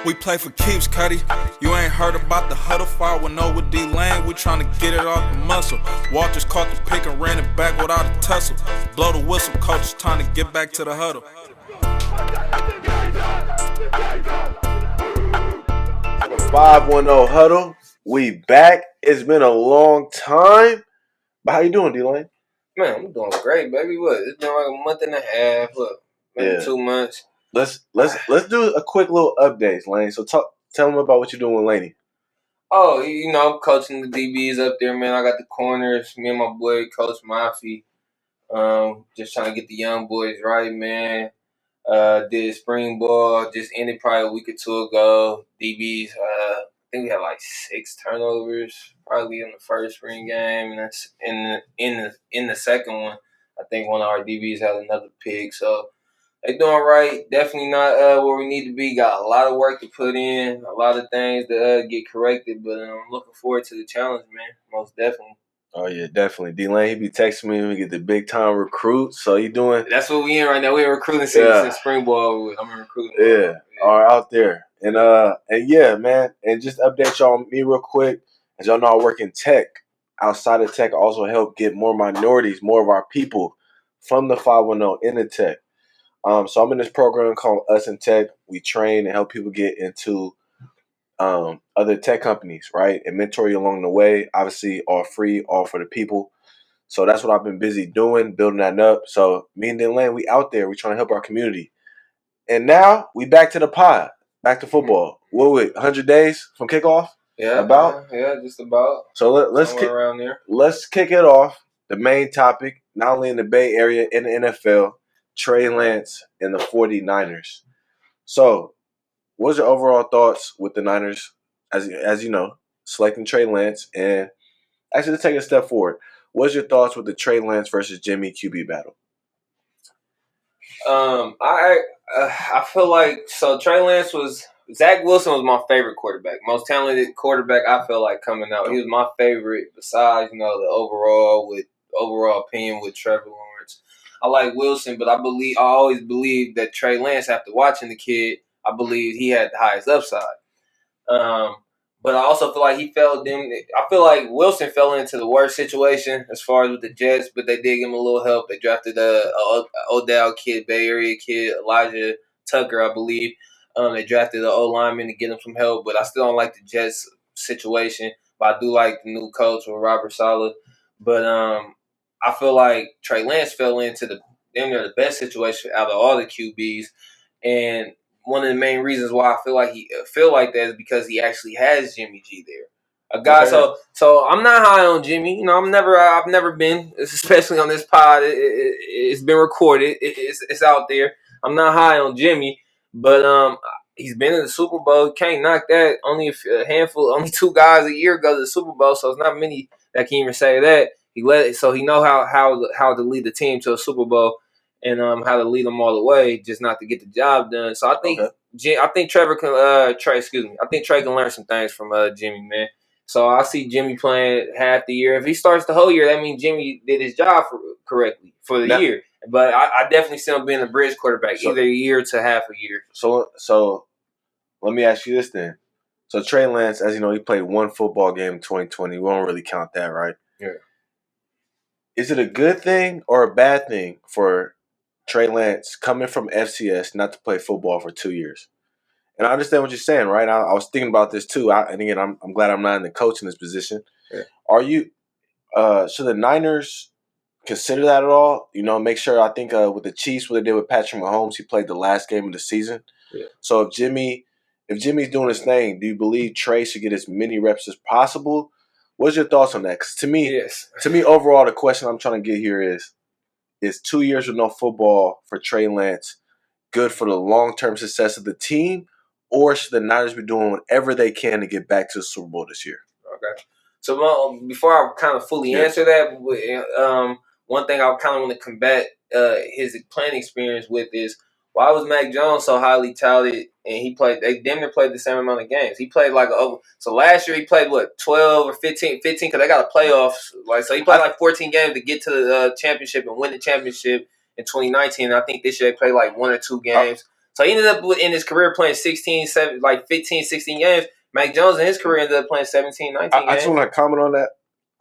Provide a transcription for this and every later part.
We play for keeps, Cuddy. You ain't heard about the Huddle fire with no with D-Lane. We tryna get it off the muscle. Walters caught the pick and ran it back without a tussle. Blow the whistle, coach is trying to get back to the huddle. 510 Huddle. We back. It's been a long time. But how you doing, D-Lane? Man, I'm doing great, baby. What? It's been like a month and a half. What? Maybe 2 months. Let's do a quick little updates, Lane. So tell them about what you're doing with Laney. Oh, I'm coaching the DBs up there, man. I got the corners. Me and my boy, Coach Mafi. Just trying to get the young boys right, man. Did spring ball. Just ended probably a week or two ago. DBs. I think we had like 6 turnovers, probably in the first spring game, and that's in the second one. I think one of our DBs had another pick, so. They doing right. Definitely not where we need to be. Got a lot of work to put in, a lot of things to get corrected, but I'm looking forward to the challenge, man. Most definitely. Oh, yeah, definitely. D-Lane, he be texting me when we get the big-time recruits. So you doing? That's what we in right now. We're in recruiting season since spring ball. I'm in recruiting. Yeah, all right, out there. And yeah, man. And just update y'all me real quick. As y'all know, I work in tech. Outside of tech, I also help get more minorities, more of our people from the 510 into tech. So I'm in this program called Off-Szn Tech. We train and help people get into other tech companies, right? And mentor you along the way. Obviously, all free, all for the people. So that's what I've been busy doing, building that up. So me and Dylan, we out there. We trying to help our community. And now we back to the pod, back to football. What was it, 100 days from kickoff? Yeah, about. Yeah, just about. So let's around there. Let's kick it off. The main topic, not only in the Bay Area, in the NFL. Trey Lance and the 49ers. So, what's your overall thoughts with the Niners, as you know, selecting Trey Lance? And actually, let's take a step forward. What's your thoughts with the Trey Lance versus Jimmy QB battle? I feel like Trey Lance Zach Wilson was my favorite quarterback, most talented quarterback. I feel like coming out, he was my favorite. Besides, the overall opinion with Trevor Lawrence. I like Wilson, but I always believed that Trey Lance, after watching the kid, I believe he had the highest upside. But I also feel like I feel like Wilson fell into the worst situation as far as with the Jets, but they did give him a little help. They drafted a Odell kid, Bay Area kid, Elijah Tucker, I believe. They drafted an O-lineman to get him some help, but I still don't like the Jets situation. But I do like the new coach with Robert Saleh. But I feel like Trey Lance fell into the best situation out of all the QBs, and one of the main reasons why I feel like that is because he actually has Jimmy G there, a guy. Okay. So I'm not high on Jimmy. I've never been, especially on this pod. It's been recorded. It's out there. I'm not high on Jimmy, but he's been in the Super Bowl. Can't knock that. Only a handful, only 2 guys a year go to the Super Bowl, so it's not many that can even say that. He know how to lead the team to a Super Bowl and how to lead them all the way, just not to get the job done. So I think I think Trey can learn some things from Jimmy, man. So I see Jimmy playing half the year. If he starts the whole year, that means Jimmy did his job correctly for the year. But I definitely see him being a bridge quarterback, either a year to half a year. So let me ask you this then. So Trey Lance, as you know, he played 1 football game in 2020. We won't really count that, right? Yeah. Is it a good thing or a bad thing for Trey Lance coming from FCS not to play football for 2 years? And I understand what you're saying, right? I was thinking about this too. And again, I'm glad I'm not in the coaching position. Yeah. Are you? Should the Niners consider that at all? Make sure. I think with the Chiefs, what they did with Patrick Mahomes, he played the last game of the season. Yeah. So if Jimmy's doing his thing, do you believe Trey should get as many reps as possible? What's your thoughts on that? Because to me, overall, the question I'm trying to get here is 2 years with no football for Trey Lance good for the long-term success of the team, or should the Niners be doing whatever they can to get back to the Super Bowl this year? Okay. So before I kind of fully answer that, one thing I kind of want to combat his playing experience with is, why was Mac Jones so highly touted and they damn near played the same amount of games? He played so last year he played 12 or 15 because they got a playoffs. So he played 14 games to get to the championship and win the championship in 2019. I think this year they played 1 or 2 games. So he ended up in his career playing 15, 16 games. Mac Jones in his career ended up playing 17, 19 games. I just want to comment on that.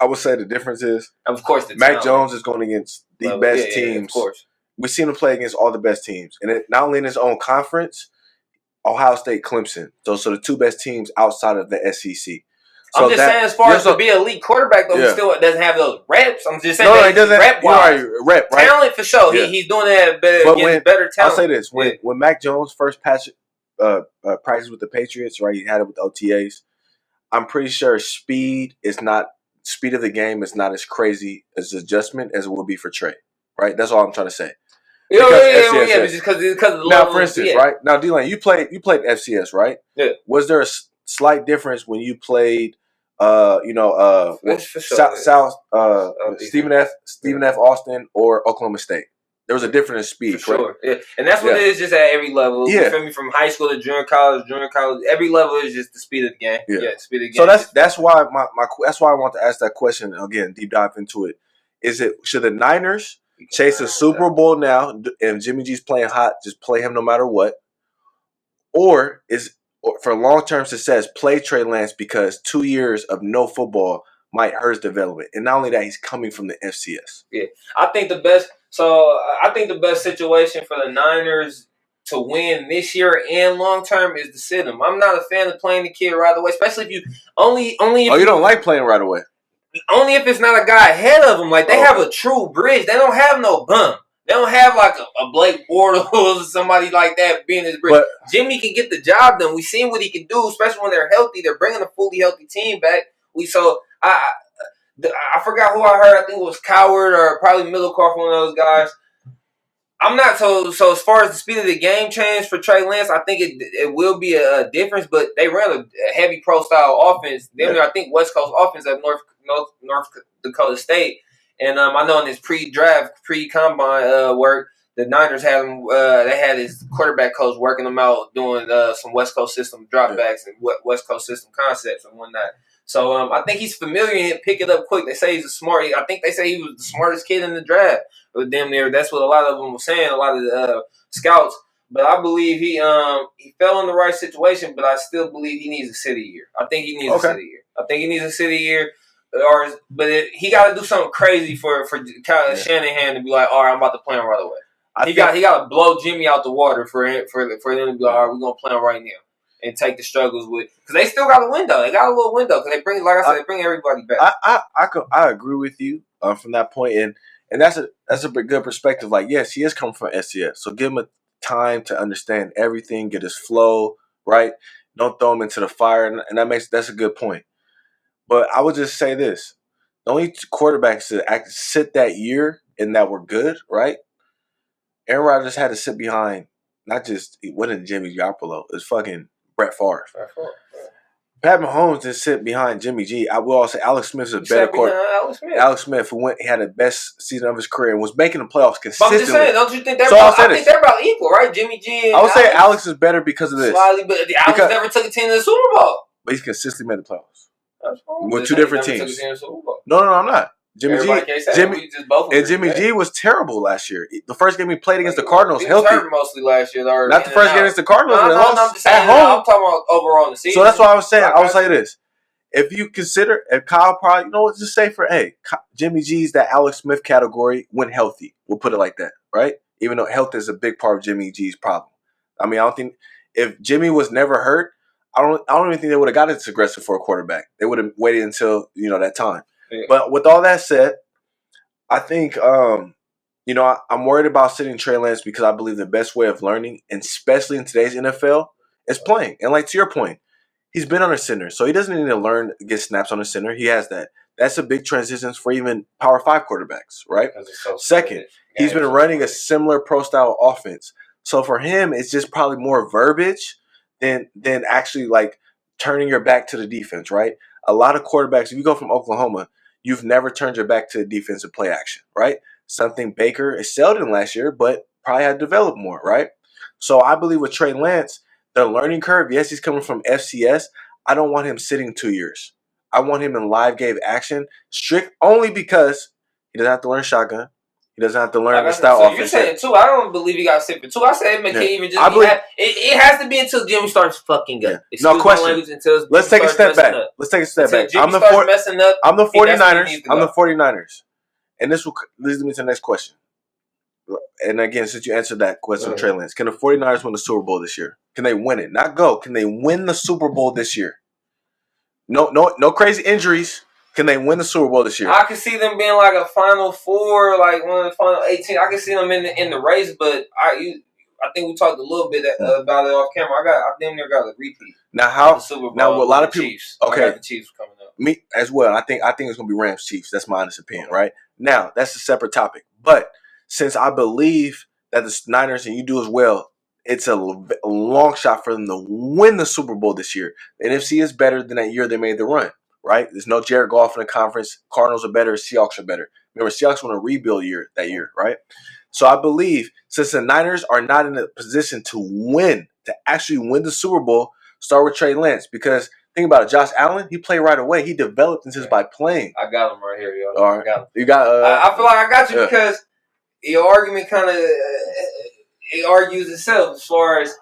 I would say the difference is, of course, the Mac talent. Jones is going against the best teams. Of course. We've seen him play against all the best teams. And not only in his own conference, Ohio State, Clemson. So the two best teams outside of the SEC. So I'm just saying, as far as to be an elite quarterback, though, he still doesn't have those reps. I'm just saying, he doesn't. Rep-wise. Rep, right? Talent for sure. Yeah. He's doing that better talent. I'll say this: when Mac Jones first practiced with the Patriots, right? He had it with OTAs. I'm pretty sure speed of the game is not as crazy as adjustment as it will be for Trey, right? That's all I'm trying to say. Just because of the now, for instance, right now, D-Lane, you played FCS, right? Yeah. Was there a slight difference when you played, South Stephen F. Austin or Oklahoma State? There was a difference in speed, for sure. Yeah. And that's what it is, just at every level. Yeah. You feel me? From high school to junior college, every level is just the speed of the game. Yeah, speed of the game. So that's why that's why I want to ask that question again. Deep dive into it. Should the Niners chase a Super Bowl now, and Jimmy G's playing hot, just play him no matter what? Or for long-term success, play Trey Lance because 2 years of no football might hurt his development. And not only that, he's coming from the FCS. Yeah. I think the best situation for the Niners to win this year and long-term is to sit him. I'm not a fan of playing the kid right away, especially if you only if you don't like playing right away? Only if it's not a guy ahead of them. Like, they have a true bridge. They don't have no bum. They don't have like a Blake Bortles or somebody like that being his bridge. But Jimmy can get the job done. We've seen what he can do, especially when they're healthy. They're bringing a fully healthy team back. I forgot who I heard. I think it was Coward or probably Middlecoff, one of those guys. I'm not so as far as the speed of the game change for Trey Lance, I think it will be a difference, but they ran a heavy pro style offense. I think West Coast offense at North Dakota State. And I know in his pre-draft, pre-combine work, the Niners had him. They had his quarterback coach working them out, doing some West Coast system dropbacks and West Coast system concepts and whatnot. So I think he's familiar and he'll pick it up quick. They say he's I think they say he was the smartest kid in the draft. But damn near, that's what a lot of them were saying. A lot of the scouts. But I believe he fell in the right situation. But I still believe he needs a city year. I think he needs a city year. He got to do something crazy for Shanahan to be like, all right, I'm about to play him right away. He got to blow Jimmy out the water for them to be like, all right, we're gonna play him right now and take the struggles with, because they still got a window. They got a little window because they bring, like I said, they bring everybody back. I agree with you from that point, and that's a good perspective. Like, yes, he is coming from SCS, so give him a time to understand everything, get his flow right. Don't throw him into the fire, and that's a good point. But I would just say this: the only quarterbacks that sit that year and that were good, right? Aaron Rodgers had to sit behind. It wasn't Jimmy Garoppolo. It was fucking Brett Favre. Pat Mahomes didn't sit behind Jimmy G. I will also say Alex Smith is a better quarterback. Alex Smith, who had the best season of his career and was making the playoffs consistently. But I'm just saying, don't you think they're about equal, right? Jimmy G and I would say Alex is better because of this. Slightly, but Alex never took a team to the Super Bowl. But he's consistently made the playoffs. With two different teams. No, I'm not. Jimmy G was terrible last year. The first game he played against the Cardinals, he healthy. Was hurt mostly last year. Not the first game against the Cardinals. I'm just saying, at home. I'm talking about overall in the season. So that's what I was saying. I would say this: if Kyle probably, just say Jimmy G's that Alex Smith category when healthy. We'll put it like that, right? Even though health is a big part of Jimmy G's problem. I mean, I don't think if Jimmy was never hurt, I don't even think they would have got this aggressive for a quarterback. They would have waited until that time. Yeah. But with all that said, I think I'm worried about sitting Trey Lance because I believe the best way of learning, and especially in today's NFL, is playing. And like to your point, he's been on a center, so he doesn't need to learn to get snaps on a center. He has that. That's a big transition for even Power 5 quarterbacks, right? Second, he's been running a similar pro-style offense. So for him, it's just probably more verbiage than actually like turning your back to the defense, right? A lot of quarterbacks, if you go from Oklahoma, you've never turned your back to the defensive play action, right? Something Baker excelled in last year, but probably had developed more, right? So I believe with Trey Lance, the learning curve, yes, he's coming from FCS. I don't want him sitting 2 years. I want him in live game action, strict only because he doesn't have to learn shotgun. He doesn't have to learn the Like style so offense. you're saying 2. I don't believe he got sit for 2. I said it can't even just. It has to be until Jimmy starts fucking up. Yeah. No question. Let's take a step back. Let's take a step back. I'm the 49ers. I'm the 49ers. And this leads me to the next question. And again, since you answered that question, Trey Lance, can the 49ers win the Super Bowl this year? Can they win it? Not go. Can they win the Super Bowl this year? No crazy injuries. Can they win the Super Bowl this year? I can see them being like a Final Four, like one of the Final 18. I can see them in the race, but I think we talked a little bit about it off camera. I damn near got a repeat. Now the Super Bowl now a lot of people. Chiefs. Okay, I got the Chiefs coming up. Me as well. I think it's gonna be Rams Chiefs. That's my honest opinion. Right now, that's a separate topic. But since I believe that the Niners and you do as well, it's a long shot for them to win the Super Bowl this year. The NFC is better than that year they made the run. Right? There's no Jared Goff in the conference. Cardinals are better. Seahawks are better. Remember, Seahawks won a rebuild that year, right? So I believe since the Niners are not in a position to actually win the Super Bowl, start with Trey Lance. Because think about it, Josh Allen, he played right away. He developed just by playing. I got him right here, yo. All right. I got him. You got. I feel like I got you because your argument kind of it argues itself as far as.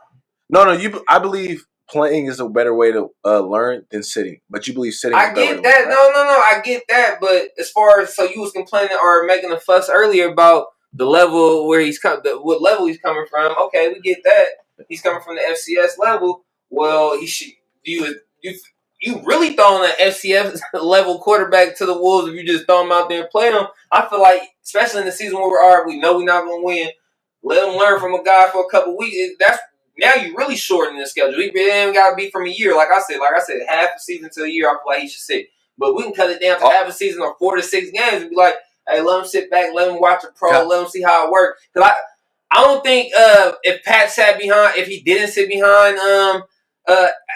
No. I believe playing is a better way to learn than sitting. But you believe sitting is I get that. No. I get that. But as far as, so you was complaining or making a fuss earlier about the level where what level he's coming from. Okay, we get that. He's coming from the FCS level. Well, he should. You really throwing an FCS level quarterback to the Wolves if you just throw him out there and play him. I feel like, especially in the season where we know we're not going to win, let him learn from a guy for a couple weeks. Now you really shorten the schedule. It ain't got to be from a year. Like I said, half a season to a year, I feel like he should sit. But we can cut it down to half a season or 4 to 6 games and be like, hey, let him sit back, let him watch a pro, let him see how it works. Because I don't think if Pat if he didn't sit behind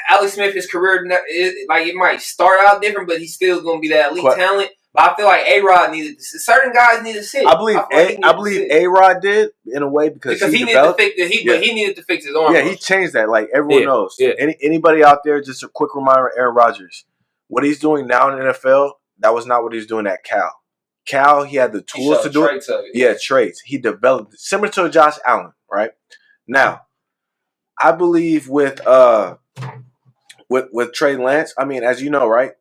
Alex Smith, his career, it might start out different, but he's still going to be that elite talent. But I feel like A-Rod certain guys need to sit. I believe A-Rod did in a way because he needed to fix it. But he needed to fix his arm. Yeah, he changed that. Like everyone knows. Yeah. Anybody out there, just a quick reminder, Aaron Rodgers. What he's doing now in the NFL, that was not what he was doing at Cal. Cal, he had the tools to do it. Yeah, traits. He developed it. Similar to Josh Allen, right? Now, I believe with Trey Lance, I mean, as you know, right?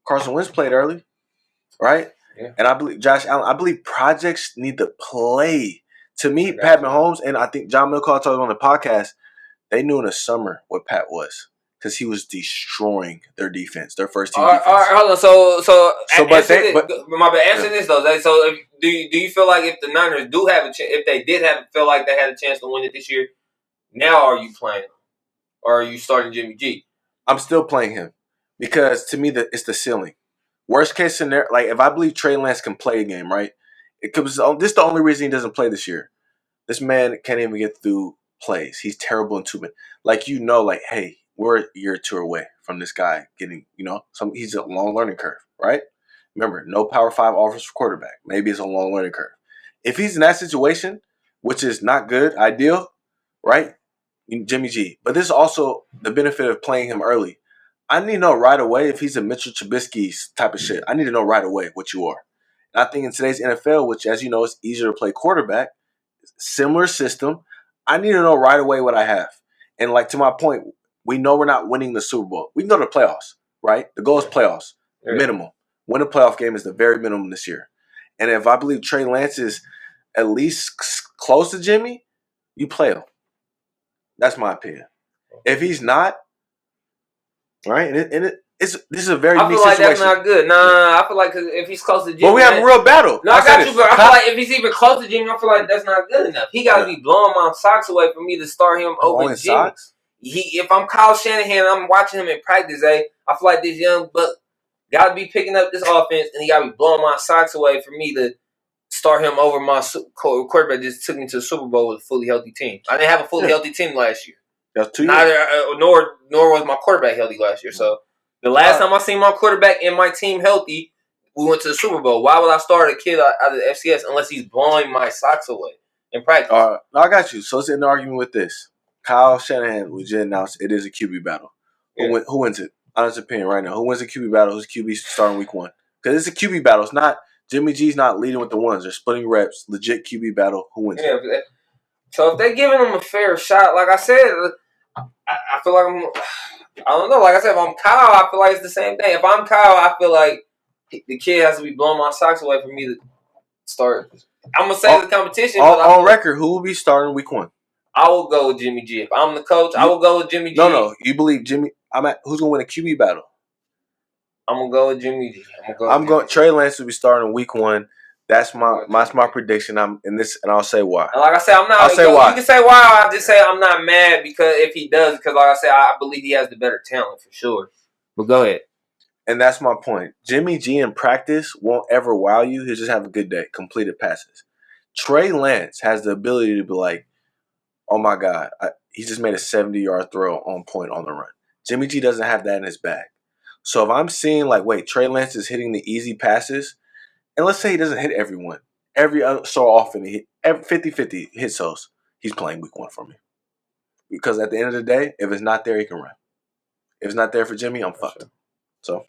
Carson Wentz played early, right? Yeah. And I believe Josh Allen, I believe projects need to play. To me, Pat Mahomes, and I think John Milcall talked on the podcast, they knew in the summer what Pat was. Because he was destroying their defense, their first team defense. All right, hold on. Answer this though. So, do you feel like if the Niners do have a chance, if they feel like they had a chance to win it this year, now are you playing him, or are you starting Jimmy G? I'm still playing him because to me it's the ceiling. Worst case scenario, like if I believe Trey Lance can play a game, right? This is the only reason he doesn't play this year. This man can't even get through plays. He's terrible in 2 minutes. Hey. We're a year or 2 away from this guy getting, he's a long learning curve, right? Remember, no Power 5 offers for quarterback. Maybe it's a long learning curve. If he's in that situation, which is not good, ideal, right? Jimmy G. But this is also the benefit of playing him early. I need to know right away if he's a Mitchell Trubisky's type of shit. I need to know right away what you are. And I think in today's NFL, which, as you know, is easier to play quarterback, similar system, I need to know right away what I have. And to my point, we know we're not winning the Super Bowl. We can go to the playoffs, right? The goal is playoffs, minimum. Win a playoff game is the very minimum this year. And if I believe Trey Lance is at least close to Jimmy, you play him. That's my opinion. If he's not, right, this is a very unique situation. I feel like that's not good. I feel like if he's close to Jimmy. But we have a real battle. No, I got you, but I feel like if he's even close to Jimmy, I feel like that's not good enough. He got to be blowing my socks away for me to start him over Jimmy. Socks? If I'm Kyle Shanahan, I'm watching him in practice, I feel like this young buck got to be picking up this offense, and he got to be blowing my socks away for me to start him over my quarterback. Just took me to the Super Bowl with a fully healthy team. I didn't have a fully healthy team last year. That's 2 years. Nor was my quarterback healthy last year. So the last time I seen my quarterback and my team healthy, we went to the Super Bowl. Why would I start a kid out of the FCS unless he's blowing my socks away in practice? I got you. So let's end the argument with this. Kyle Shanahan, we just announced it is a QB battle. Yeah. Who wins it? Honest opinion right now. Who wins the QB battle? Who's QB starting week 1? Because it's a QB battle. It's not Jimmy G's not leading with the ones. They're splitting reps. Legit QB battle. Who wins? Yeah. So if they're giving him a fair shot, like I said, I feel like I don't know. Like I said, if I'm Kyle, I feel like it's the same thing. If I'm Kyle, I feel like the kid has to be blowing my socks away for me to start. I'm gonna say the competition. On record, who will be starting week 1? I will go with Jimmy G. If I'm the coach, I will go with Jimmy G. No. You believe Jimmy? Who's gonna win a QB battle? I'm gonna go with Jimmy G. Trey Lance will be starting week 1. That's my prediction. And I'll say why. And like I said, I'm not. I'll say why. You can say why. I just say I'm not mad because if he does, because like I said, I believe he has the better talent for sure. But go ahead. And that's my point. Jimmy G in practice won't ever wow you. He'll just have a good day. Completed passes. Trey Lance has the ability to be like, oh my God, he just made a 70-yard throw on point on the run. Jimmy G doesn't have that in his bag. So if I'm seeing Trey Lance is hitting the easy passes, and let's say he doesn't hit everyone, so often he hit 50-50 hits those, he's playing week 1 for me. Because at the end of the day, if it's not there, he can run. If it's not there for Jimmy, I'm fucked. Sure. So,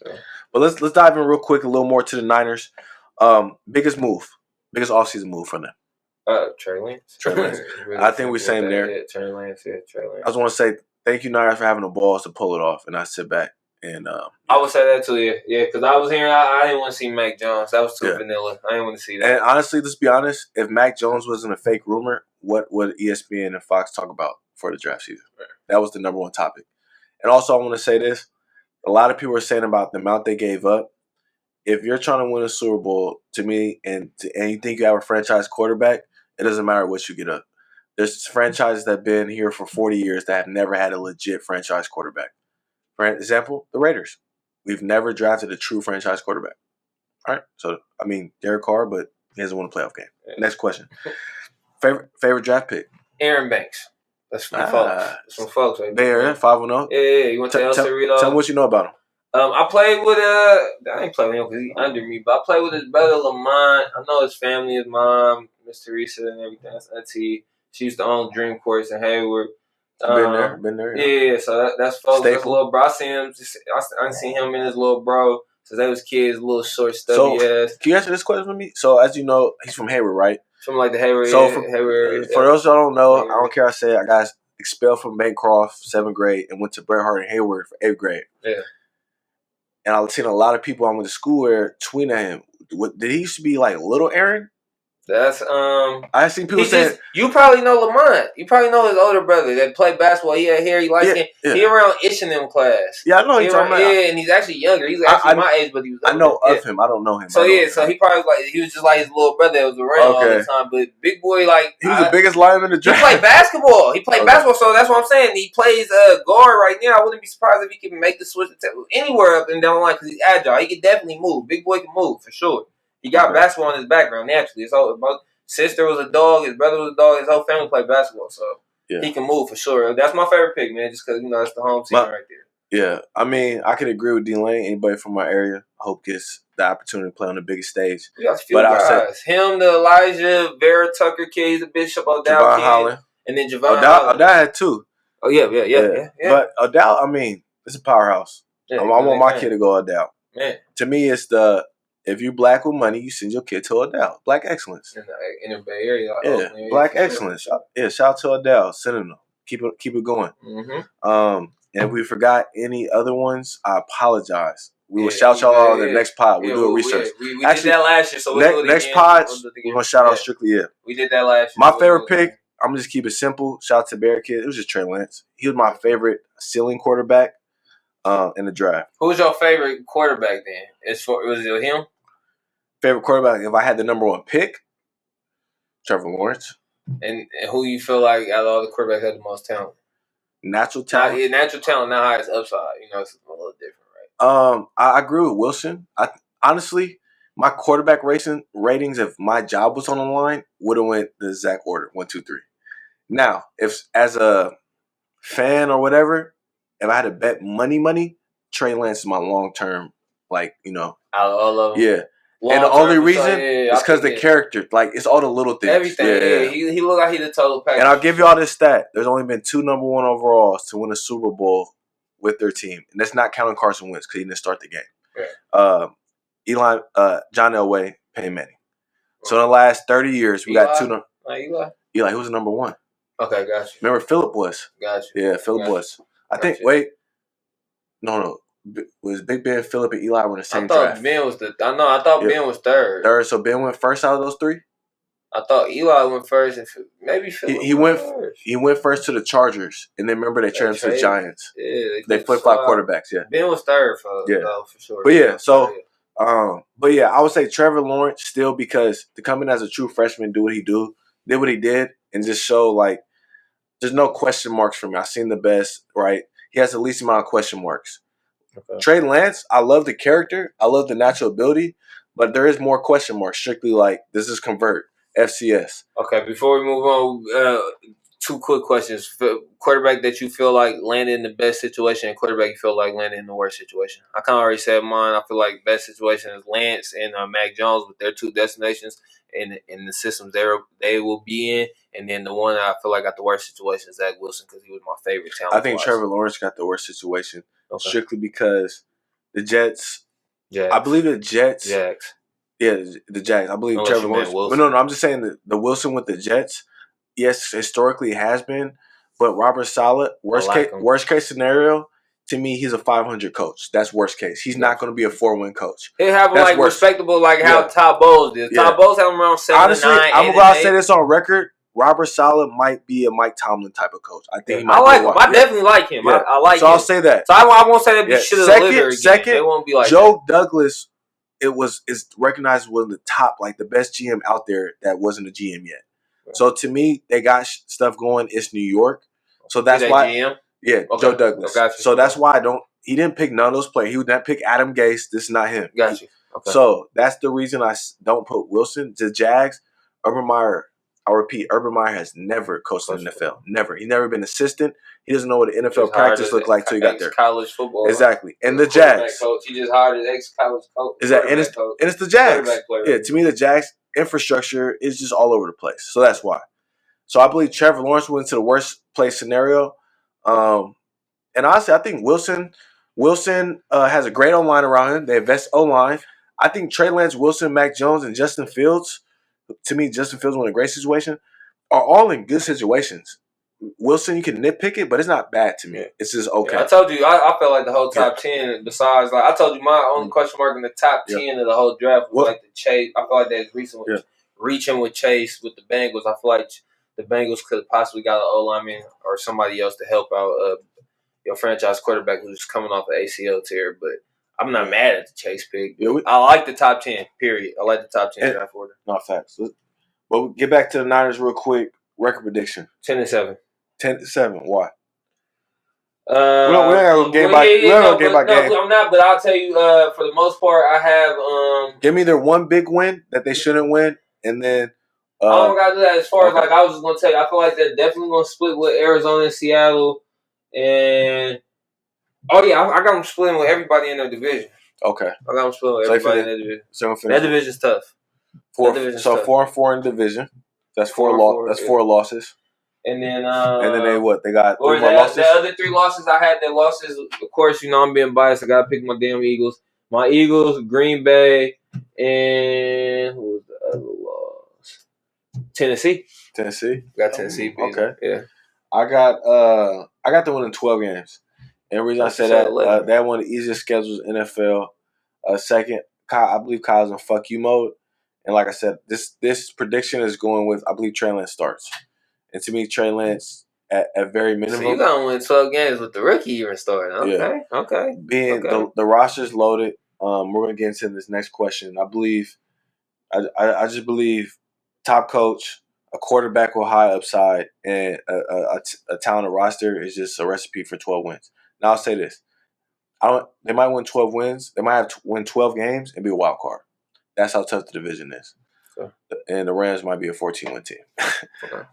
but let's dive in real quick a little more to the Niners. Biggest offseason move from them. Trey Lance. Really I think we're same there. Yeah, Trey Lance. I just want to say thank you, Niners, for having the balls to pull it off, and I sit back and. I would say that too, yeah, because I was hearing I didn't want to see Mac Jones. That was too vanilla. I didn't want to see that. And honestly, let's be honest, if Mac Jones wasn't a fake rumor, what would ESPN and Fox talk about for the draft season? Right. That was the number one topic. And also, I want to say this: a lot of people are saying about the amount they gave up. If you're trying to win a Super Bowl, to me, and you think you have a franchise quarterback, it doesn't matter what you get up. There's franchises that have been here for 40 years that have never had a legit franchise quarterback. For example, the Raiders. We've never drafted a true franchise quarterback. All right? So, Derek Carr, but he hasn't won a playoff game. Yeah. Next question. Favorite draft pick? Aaron Banks. That's from folks. That's from folks. Right? Bay Area, 5-0? Yeah. You want to tell Cerrito? Tell me what you know about him. I played with I ain't played with him because he's under me, but I played with his brother Lamont. I know his family, his mom, Miss Teresa, and everything. That's auntie. She used to own Dream Course in Hayward. Been there. Yeah, so that's folks. That's little bro. I seen him and his little bro since they was kids, little short, stubby ass. Can you answer this question with me? So, as you know, he's from Hayward, right? From the Hayward. So, Hayward. For those who don't know, Hayward. I don't care. I say I got expelled from Bancroft 7th grade and went to Bret Hart in Hayward for 8th grade. Yeah. And I've seen a lot of people I went to school with tweet at him. Did he used to be like Little Aaron? That's I seen people saying you probably know Lamont. You probably know his older brother that played basketball. He had hair. He likes him. Yeah. He around Ish in them class. Yeah, I know he's talking about. Yeah, and he's actually younger. He's actually my age, but he was. I know of him. I don't know him. So so he probably he was just like his little brother that was around all the time. But big boy, he was the biggest lineman in the draft. He played basketball. Basketball, so that's what I'm saying. He plays guard right now. I wouldn't be surprised if he can make the switch anywhere up and down the line because he's agile. He can definitely move. Big boy can move for sure. He got basketball in his background naturally. It's all about. Sister was a dog. His brother was a dog. His whole family played basketball, so he can move for sure. That's my favorite pick, man, just because, it's the home team right there. Yeah. I could agree with D-Lane. Anybody from my area, I hope gets the opportunity to play on the biggest stage. We got a few guys. Him, the Elijah, Vera Tucker kid, he's a Bishop, Odell kid. Holland. And then Javon Holland. Odell had 2. Oh, yeah. But Odell, it's a powerhouse. Yeah, I want my kid to go Odell. Man. To me, it's if you black with money, you send your kid to Odell. Black excellence. In the Bay Area. Black excellence. Yeah, shout out to Odell. Sending them. Keep it going. Mm-hmm. And if we forgot any other ones, I apologize. We will shout y'all out on the next pod. We'll do a research. We actually, did that last year, so we'll do it next again. pod, we're going to shout out Strictly It. We did that last year. My favorite pick, I'm going to just keep it simple. Shout out to Bear Kid. It was just Trey Lance. He was my favorite ceiling quarterback in the draft. Who was your favorite quarterback then? Was it him? Favorite quarterback, if I had the number 1 pick, Trevor Lawrence. And who you feel like out of all the quarterbacks had the most talent? Natural talent. Natural talent, not highest upside. It's a little different, right? I agree with Wilson. Honestly, my quarterback ratings, if my job was on the line, would have went the exact order 1, 2, 3. Now, if as a fan or whatever, if I had to bet money, Trey Lance is my long term, out of all of them. Yeah. And the only reason is because the character. It's all the little things. Everything. Yeah. He looked like he the total package. And I'll give you all this stat. There's only been 2 number 1 overalls to win a Super Bowl with their team. And that's not counting Carson Wentz because he didn't start the game. Yeah. John Elway, Peyton Manning. So in the last 30 years, we got two. Eli? Eli, who was the number one? Okay, gotcha. Remember, Phillip was. Gotcha. Yeah, Phillip was. I think. Wait. No. Was Big Ben, Phillip, and Eli were in the same draft? Ben was I thought Ben was third. Third. So Ben went first out of those three. I thought Eli went first, and maybe Phillip. He went first. He went first to the Chargers, and then remember they traded to the Giants. Yeah, they flip-flop quarterbacks. Yeah, Ben was third for sure. But yeah, so. But yeah, I would say Trevor Lawrence still, because to come in as a true freshman, did what he did, and just show like there's no question marks for me. I've seen the best, right? He has the least amount of question marks. Okay. Trey Lance, I love the character, I love the natural ability, but there is more question marks. Strictly like this is convert FCS. Okay, before we move on, 2 quick questions. Quarterback that you feel like landed in the best situation, and quarterback you feel like landed in the worst situation. I kind of already said mine. I feel like best situation is Lance and Mac Jones with their 2 destinations and the systems they will be in. And then the one I feel like got the worst situation is Zach Wilson, because he was my favorite talent. I think Trevor Lawrence got the worst situation strictly because the Jets. I believe the Jets. Jags. Yeah, the Jags. I believe Trevor Lawrence. But no, I'm just saying that the Wilson with the Jets. Yes, historically it has been, but Robert Saleh, worst case scenario, to me, he's a 500 coach. That's worst case. He's not going to be a 4-win coach. They have him like respectable, like how Todd Bowles did. Todd Bowles have him around 7, honestly, 9, I'm about to say this on record. Robert Saleh might be a Mike Tomlin type of coach. I think he might. I like him. I definitely like him. Yeah. I like him. So I'll say that. So I won't say that shit is again. Second, they won't be like Joe Douglas. Is recognized as one of the top, like the best GM out there that wasn't a GM yet. So to me, they got stuff going. It's New York, so that's why. GM? Yeah, okay. Joe Douglas. So that's why He didn't pick none of those players. He would not pick Adam Gase. This is not him. Got you. Okay. So that's the reason I don't put Wilson. The Jags, Urban Meyer. I repeat, Urban Meyer has never coached in the NFL. Never. He's never been assistant. He doesn't know what the NFL practice looked like till he got there. College football. Exactly. And the Jags. Coach. He just hired an ex-college coach. And it's the Jags. Yeah. To me, the Jags infrastructure is just all over the place. So that's why. So I believe Trevor Lawrence went to the worst place scenario. And honestly, I think Wilson has a great O-line around him. They invest O-line. I think Trey Lance, Wilson, Mac Jones, and Justin Fields, to me, Justin Fields in a great situation, are all in good situations. Wilson, you can nitpick it, but it's not bad to me. It's just okay. Yeah, I told you, I felt like the whole top 10, besides, like I told you, my only question mark in the top 10 of the whole draft was like the Chase. I feel like that's recently reaching with Chase with the Bengals. I feel like the Bengals could have possibly got an O-lineman or somebody else to help out your franchise quarterback who's coming off an ACL tear. But I'm not mad at the Chase pick. Yeah, I like the top 10, period. I like the top 10 draft order. Not facts. But we'll get back to the Niners real quick. Record prediction. 10-7. 10-7. Why? We're not going to game by game. I'm not, but I'll tell you, for the most part, I have give me their one big win that they shouldn't win, and then I don't got to do that. As far as like I was just gonna tell you, I feel like they're definitely gonna split with Arizona and Seattle, and I got them splitting with everybody in their division. Okay, I got them splitting with everybody in their division. So that division's tough. 4-4 in division. That's four losses. And then they what? They got or the other 3 losses I had. Their losses, of course, I'm being biased. I gotta pick my damn Eagles. My Eagles, Green Bay, and who was the other loss? Tennessee. Got Tennessee. Okay. Yeah. I got them winning 12 games. And the reason I say that, they had one of the easiest schedules in NFL. Second, I believe Kyle's in fuck you mode. And like I said, this prediction is going with, I believe Trey Lance starts. And to me, Trey Lance, at very minimum. So you're going to win 12 games with the rookie even starting. Okay. Yeah. Okay. Being the roster's loaded, we're going to get into this next question. I just believe top coach, a quarterback with high upside, and a talented roster is just a recipe for 12 wins. Now I'll say this: they might win 12 wins. They might win 12 games and be a wild card. That's how tough the division is. Okay. And the Rams might be a 14-win team. Okay.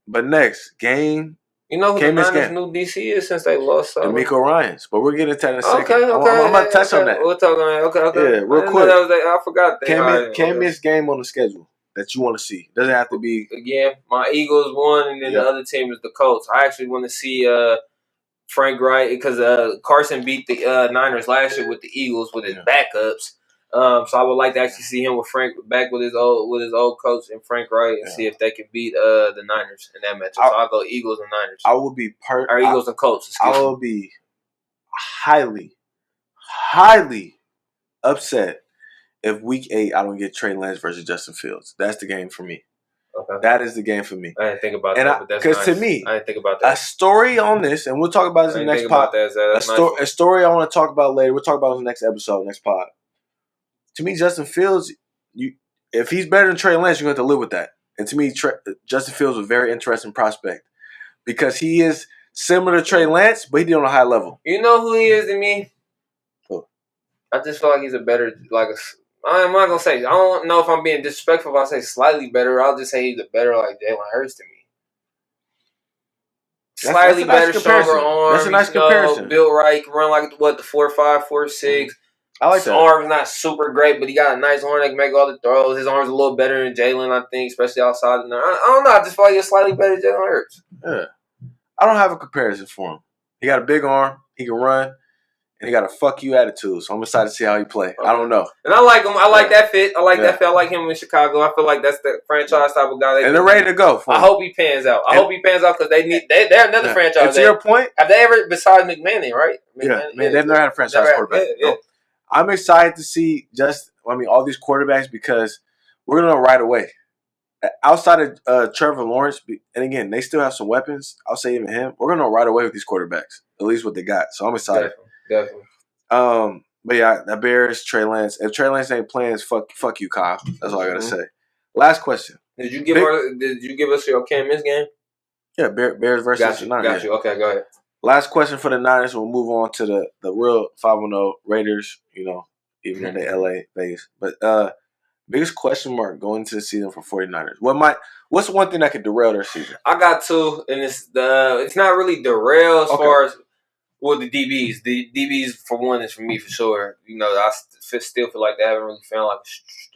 Next game. You know who the Niners' new DC is since they lost D'Amico Ryans. But we're getting into that in a second. Okay. I'm about to touch on that. We'll talk on that. Okay. Yeah, real quick. I forgot that. Can't miss game on the schedule that you want to see. Doesn't have to be. Again, my Eagles won, and then the other team is the Colts. I actually want to see Frank Wright because Carson beat the Niners last year with the Eagles with his backups. So I would like to actually see him with Frank back with his old coach and Frank Wright and see if they can beat the Niners in that matchup. So I'll go Eagles and Niners. I will be or Eagles and Colts. I will be highly upset if week 8 I don't get Trey Lance versus Justin Fields. That's the game for me. Okay. That is the game for me. I didn't think about that, but that's nice. Because to me, I didn't think about that. A story on this, and we'll talk about this in the next pod. A story I want to talk about later. We'll talk about it in the next episode, next pod. To me, Justin Fields, if he's better than Trey Lance, you're going to have to live with that. And to me, Justin Fields is a very interesting prospect because he is similar to Trey Lance, but he's on a high level. You know who he is to me? Who? I just feel like he's a better, I'm not going to say, I don't know if I'm being disrespectful if I say slightly better. I'll just say he's a better, Jalen Hurts to me. Slightly better, stronger arm. That's a nice comparison. Built right, run the 4.5, 4.6. I like His that. arm's not super great, but he got a nice arm that can make all the throws. His arm's a little better than Jalen, I think, especially outside. I don't know. I just feel like he's slightly better than Jalen Hurts. Yeah. I don't have a comparison for him. He got a big arm. He can run. And he got a fuck you attitude. So I'm excited to see how he play. Okay. I don't know. And I like him. I like that fit. I like that fit. I like him in Chicago. I feel like that's the franchise type of guy. And they're ready to go. I hope he pans out. I hope he pans out because they're another franchise. And to your point. Have they ever, besides McMahon, right? Man, they've never had a franchise quarterback. Yeah. Nope. I'm excited to see all these quarterbacks because we're going to know right away. Outside of Trevor Lawrence, and again, they still have some weapons. I'll say even him. We're going to know right away with these quarterbacks, at least what they got. So I'm excited. Definitely. But yeah, that Bears, Trey Lance. If Trey Lance ain't playing, fuck you, Kyle. That's all I got to say. Last question. Did you give us your can't miss game? Yeah, Bears versus the Niners. Got you. Okay, go ahead. Last question for the Niners. We'll move on to the real 5-0 Raiders, even in the LA base. But biggest question mark going into the season for 49ers. What's one thing that could derail their season? I got two, and it's not really derail as far as the DBs. The DBs for one is for me for sure. I still feel like they haven't really found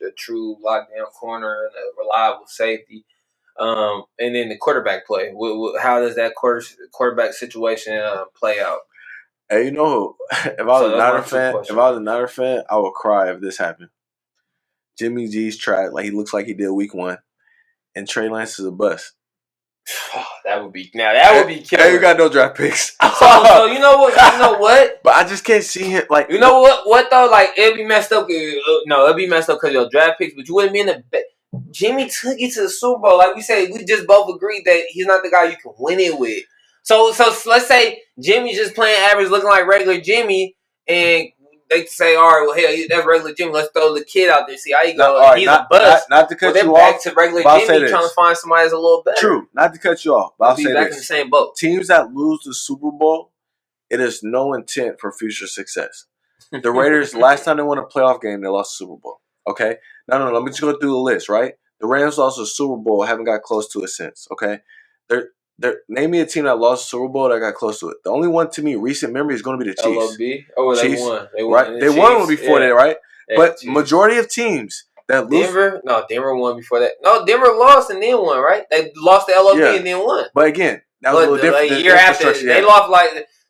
a true lockdown corner and a reliable safety. And then the quarterback play. How does that quarterback situation play out? Hey, if I was a Niner fan, I would cry if this happened. Jimmy G's tried he looks like he did week 1, and Trey Lance is a bust. That would be killer. Hey, you got no draft picks. so you know what? But I just can't see him You know what though? It'd be messed up. No, it'd be messed up because your draft picks, but you wouldn't be in the. Jimmy took you to the Super Bowl. Like we said, we just both agreed that he's not the guy you can win it with. So let's say Jimmy's just playing average, looking like regular Jimmy, and they say, all right, well, hell, that's regular Jimmy. Let's throw the kid out there, see how he goes. He's a bust. Not to cut you back off. To regular Jimmy, trying to find somebody that's a little better. True. Not to cut you off, but I'll say back this. in the same boat. Teams that lose the Super Bowl, it is no intent for future success. The Raiders, last time they won a playoff game, they lost the Super Bowl. Okay? No. Let me just go through the list, right? The Rams lost the Super Bowl, haven't got close to it since. Okay? Name me a team that lost the Super Bowl that got close to it. The only one to me, recent memory, is going to be the Chiefs. LOB? Oh, they Chiefs, won. Right? They won before that, right? Yeah, but Chiefs. Majority of teams that lose. Denver won before that. No, Denver lost and then won, right? They lost the LOB and then won. But again, that was a little different. A year after, they lost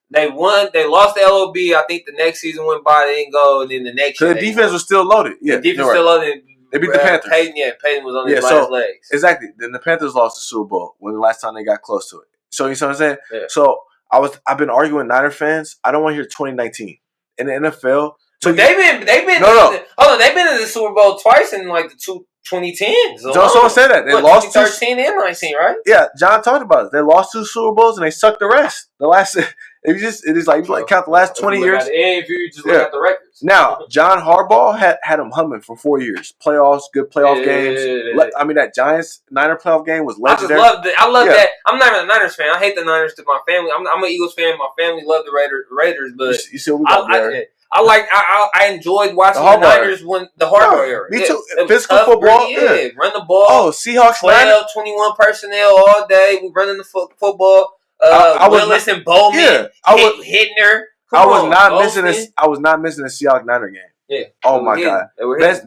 they won. They lost the LOB. I think the next season went by. They didn't go, and then the next year. The defense was still loaded. Yeah, the defense still loaded. They beat the Panthers. Peyton was on his last legs. Exactly. Then the Panthers lost the Super Bowl when the last time they got close to it. So you see what I'm saying? Yeah. So I've been arguing with Niner fans. I don't want to hear 2019 in the NFL. So they've been they've been in the Super Bowl twice in the 2010s. Someone said that they lost 2013 and 19, right? Yeah, John talked about it. They lost 2 Super Bowls and they sucked the rest. The last it is like count the last 20 years. If you just look at the records. Now, John Harbaugh had them humming for 4 years. Playoffs, good playoff games. I mean, that Giants-Niner playoff game was legendary. I love that. I'm not even a Niners fan. I hate the Niners to my family. I'm an Eagles fan. My family love the Raiders, but you see what we got there. I enjoyed watching the Niners when the Harbaugh era. Me too. Physical football. Yeah. Run the ball. Oh, Seahawks 21 personnel all day. We running the football. Willis and Bowman hitting her. I was not missing a Seahawks Niner game. Yeah. Oh my God.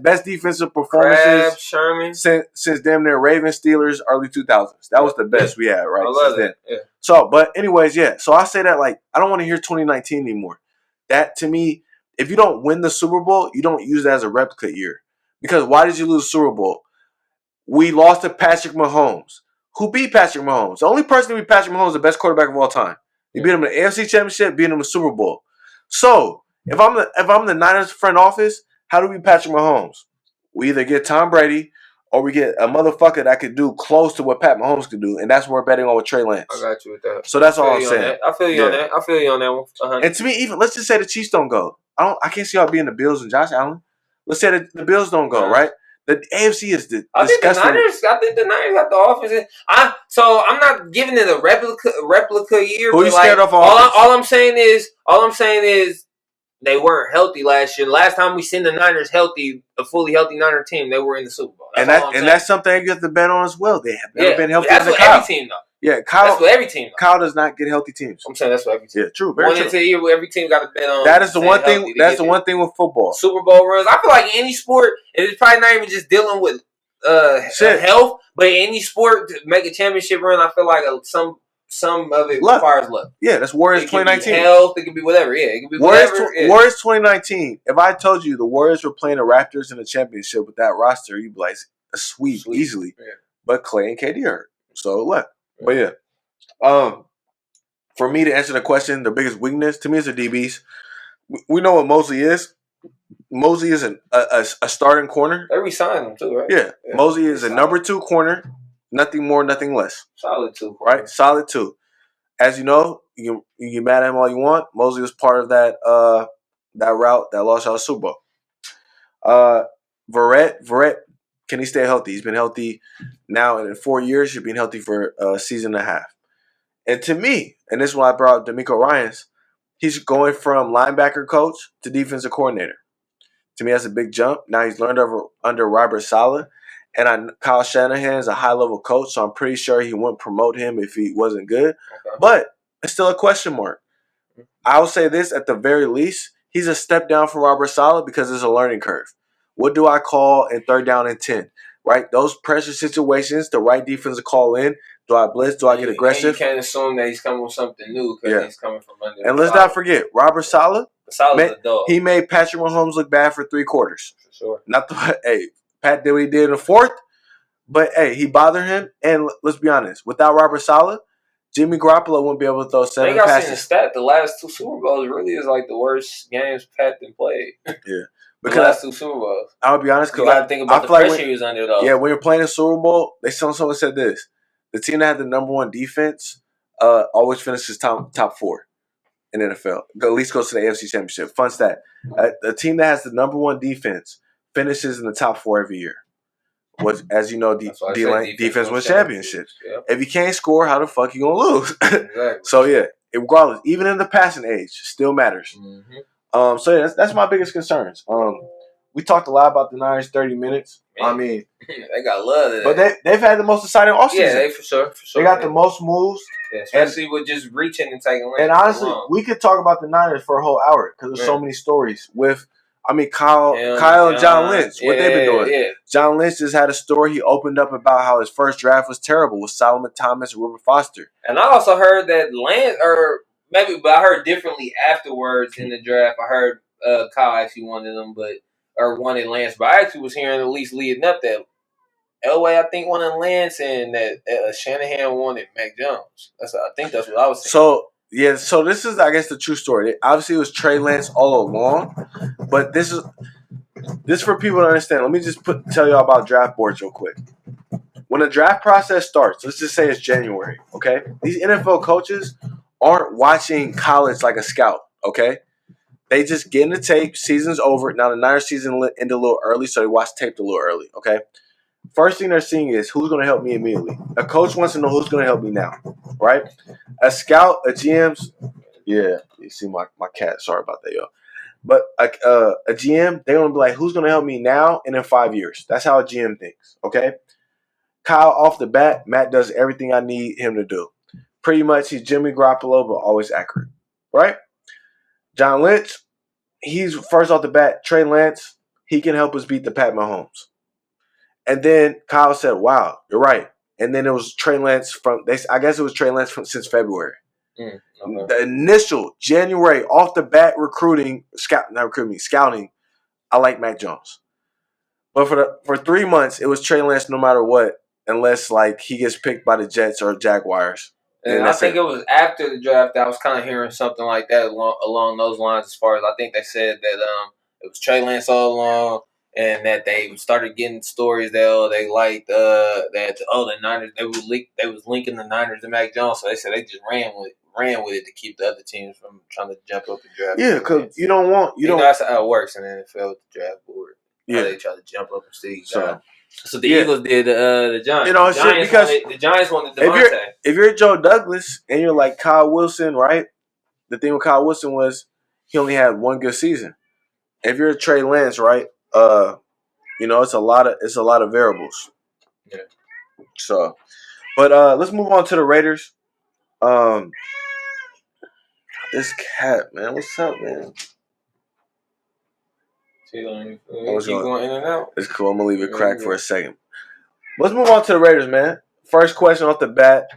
Best defensive performances Crab, Sherman. since damn near Ravens, Steelers, early 2000s. That was the best we had, right? I love that. Yeah. So, but anyways, yeah. So I say that I don't want to hear 2019 anymore. That to me, if you don't win the Super Bowl, you don't use it as a replica year. Because why did you lose the Super Bowl? We lost to Patrick Mahomes. Who beat Patrick Mahomes? The only person to beat Patrick Mahomes is the best quarterback of all time. You beat him in the AFC Championship, beat him in the Super Bowl. So if I'm the Niners front office, how do we beat Patrick Mahomes? We either get Tom Brady or we get a motherfucker that could do close to what Pat Mahomes could do, and that's what we're betting on with Trey Lance. I got you with that. So that's all I'm saying. I feel you on that. I feel you on that one. Uh-huh. And to me, even let's just say the Chiefs don't go. I can't see y'all being the Bills and Josh Allen. Let's say the Bills don't go, right? The AFC is disgusting. I think the Niners got the offense. So I'm not giving it a replica year. Who you scared of? All I'm saying is they weren't healthy last year. Last time we seen the Niners healthy, a fully healthy Niner team, they were in the Super Bowl. That's something you have to bet on as well. They have never been healthy. That's what every team though. Yeah, Kyle. That's what every team. Kyle does not get healthy teams. I'm saying that's what every team. Yeah, true. Very true. Into a year where every team got to bet on. That is the one thing. That's the one thing with football. Super Bowl runs. I feel like any sport, and it's probably not even just dealing with health, but any sport to make a championship run, I feel like some of it requires luck. Yeah, that's Warriors 2019. It can be health. It can be whatever. Yeah, it can be whatever. Warriors 2019. If I told you the Warriors were playing the Raptors in the championship with that roster, you'd be like a sweep easily. Yeah. But Clay and KD hurt, so what? Yeah. But yeah. For me to answer the question, the biggest weakness to me is the DBs. We know what Mosley is. Mosley is a starting corner. They re-signed him too, right? Yeah. Mosley is a number 2 corner. Nothing more, nothing less. Solid 2. Right? Solid 2. As you know, you get mad at him all you want. Mosley was part of that route that lost y'all the Super Bowl. Verrett, can he stay healthy? He's been healthy now in 4 years. He's been healthy for a season and a half. And to me, and this is why I brought up DeMeco Ryans, he's going from linebacker coach to defensive coordinator. To me, that's a big jump. Now he's learned under Robert Saleh. And Kyle Shanahan's a high-level coach, so I'm pretty sure he wouldn't promote him if he wasn't good. Okay. But it's still a question mark. I would say this, at the very least, he's a step down from Robert Saleh because it's a learning curve. What do I call in 3rd down and 10? Right? Those pressure situations, the right defensive call in. Do I blitz? Do I get aggressive? You can't assume that he's coming with something new because he's coming from under. And let's not forget, Robert Saleh, a dog. He made Patrick Mahomes look bad for 3 quarters. For sure. Pat did what he did in the 4th, but he bothered him. And let's be honest, without Robert Saleh, Jimmy Garoppolo wouldn't be able to throw 7 passes. I think I've seen the stat. The last 2 Super Bowls really is like the worst games Pat done played. Yeah. Because the last 2 Super Bowls. I'll be honest, because you got to think about the pressure he was under, though. Yeah, when you're playing a Super Bowl, someone said this: the team that had the number 1 defense always finishes top 4 in the NFL. At least goes to the AFC Championship. Fun stat: the team that has the number 1 defense finishes in the top 4 every year. Which, as you know, defense wins championships. Yep. If you can't score, how the fuck you gonna lose? Exactly. So yeah, regardless, even in the passing age, still matters. Mm-hmm. So yeah, that's my biggest concerns. We talked a lot about the Niners 30 minutes. Man, I mean, they got love of that. But they've had the most exciting offseason. Yeah, for sure. They got the most moves. Yeah, especially with just reaching and taking lanes. And honestly, we could talk about the Niners for a whole hour because there's so many stories with. Kyle and John Lynch, what they've been doing. Yeah. John Lynch just had a story. He opened up about how his first draft was terrible with Solomon Thomas and Reuben Foster. And I also heard that Lance, but I heard differently afterwards in the draft. I heard Kyle actually wanted Lance, but I actually was hearing at least leading up that Elway, I think, wanted Lance, and that Shanahan wanted Mac Jones. I think that's what I was saying. So this is, I guess, the true story. Obviously, it was Trey Lance all along, but this is for people to understand. Let me just tell y'all about draft boards real quick. When the draft process starts, let's just say it's January, okay? These NFL coaches aren't watching college like a scout, okay? They just get in the tape. Season's over. Now, the Niners season ended a little early, so they watch tape a little early, okay? First thing they're seeing is who's going to help me immediately. A coach wants to know who's going to help me now, right? A scout, a GM's, you see my cat. Sorry about that, y'all. But a GM, they're going to be like, who's going to help me now and in 5 years? That's how a GM thinks, okay? Kyle, off the bat, Matt does everything I need him to do. Pretty much, he's Jimmy Garoppolo, but always accurate, right? John Lynch, he's first off the bat, Trey Lance, he can help us beat the Pat Mahomes. And then Kyle said, wow, you're right. And then it was Trey Lance since February. Mm-hmm. The initial January off the bat scouting, I like Mac Jones. But for 3 months, it was Trey Lance no matter what, unless like he gets picked by the Jets or Jaguars. And I think it was after the draft that I was kind of hearing something like that along those lines. As far as I think they said that it was Trey Lance all along, and that they started getting stories that they liked the Niners they was linking the Niners to Mac Jones. So they said they just ran with it to keep the other teams from trying to jump up and draft. Yeah, because you don't. That's how it works in the NFL with the draft board. Yeah, they try to jump up and see. So the Eagles did the Giants. The Giants wanted Devontae. If you're Joe Douglas and you're like Kyle Wilson, right? The thing with Kyle Wilson was he only had one good season. If you're Trey Lance, right? It's a lot of variables. Yeah. So, but let's move on to the Raiders. This cat, man, what's up, man? Keep going in and out. It's cool. I'm gonna leave it crack for a second. Let's move on to the Raiders, man. First question off the bat.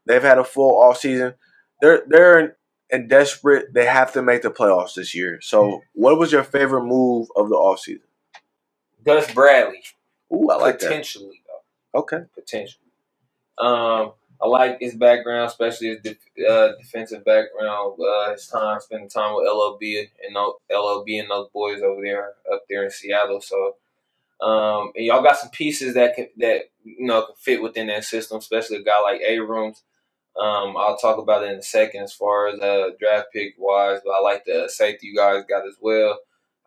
They've had a full offseason. They're in desperate. They have to make the playoffs this year. So, what was your favorite move of the offseason? Gus Bradley. Ooh, I like potentially that. Though. Okay. Potentially. I like his background, especially his defensive background. His spending time with LOB and those boys up there in Seattle. So, and y'all got some pieces that can fit within that system, especially a guy like Abrams. I'll talk about it in a second as far as draft pick wise, but I like the safety you guys got as well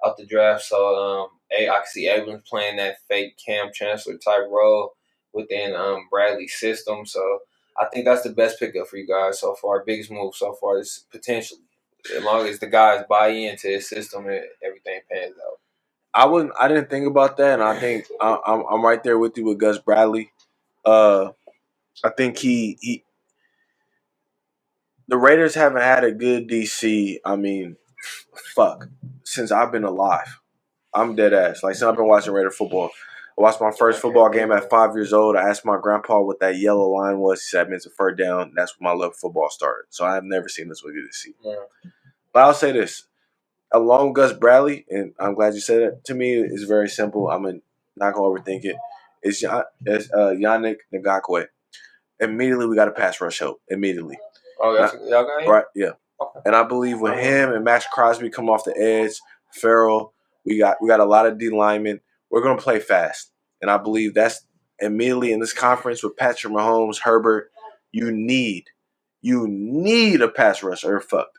out the draft. So I can see Abrams playing that fake Cam Chancellor type role within Bradley's system. So I think that's the best pickup for you guys so far. Biggest move so far is potentially, as long as the guys buy into his system and everything pans out. I didn't think about that, and I think I'm right there with you with Gus Bradley. I think the Raiders haven't had a good DC. I mean, since I've been alive. I'm dead ass. Like, since I've been watching Raider football. I watched my first football game at 5 years old. I asked my grandpa what that yellow line was. He said it meant a third down. That's when my love for football started. So I have never seen this with DC. Yeah. But I'll say this. Along Gus Bradley, and I'm glad you said it, to me it's very simple. I'm not going to overthink it. It's Yannick Ngakoue. Immediately we got a pass rush help. Immediately. Oh, y'all got him? Right, yeah. Okay. And I believe with him and Max Crosby come off the edge, Farrell, we got a lot of D linemen. We're going to play fast. And I believe that's immediately in this conference with Patrick Mahomes, Herbert, you need a pass rush or you're fucked.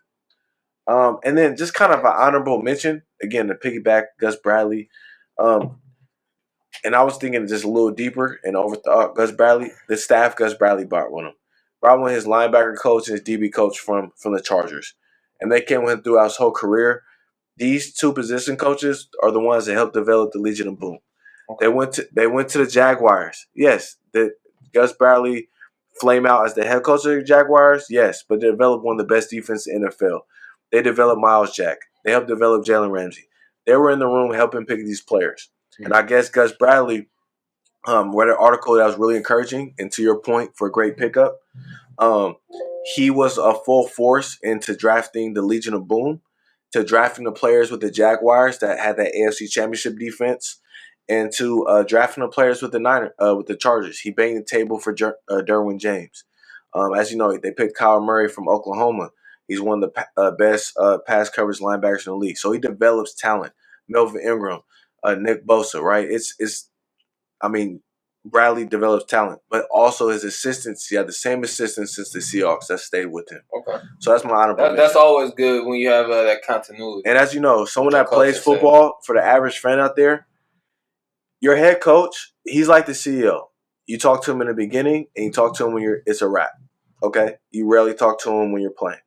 And then just kind of an honorable mention, again, to piggyback Gus Bradley. And I was thinking just a little deeper and overthought Gus Bradley. The staff Gus Bradley brought with him. Brought with his linebacker coach and his DB coach from the Chargers. And they came with him throughout his whole career. These two position coaches are the ones that helped develop the Legion of Boom. Okay. They went to the Jaguars. Yes, Gus Bradley flame out as the head coach of the Jaguars. Yes, but they developed one of the best defenses in the NFL. They developed Miles Jack. They helped develop Jalen Ramsey. They were in the room helping pick these players. Mm-hmm. And I guess Gus Bradley read an article that was really encouraging. And to your point, for a great pickup, he was a full force into drafting the Legion of Boom, to drafting the players with the Jaguars that had that AFC Championship defense, and to drafting the players with the Chargers. He banged the table for Derwin James. As you know, they picked Kyle Murray from Oklahoma. He's one of the best pass coverage linebackers in the league. So he develops talent. Melvin Ingram, Nick Bosa, right? Bradley develops talent, but also his assistants. He had the same assistants since the Seahawks that stayed with him. Okay. So that's my honorable mention. That's always good when you have that continuity. And as you know, someone that plays football, for the average fan out there, your head coach, he's like the CEO. You talk to him in the beginning, and you talk to him when it's a wrap. Okay? You rarely talk to him when you're playing.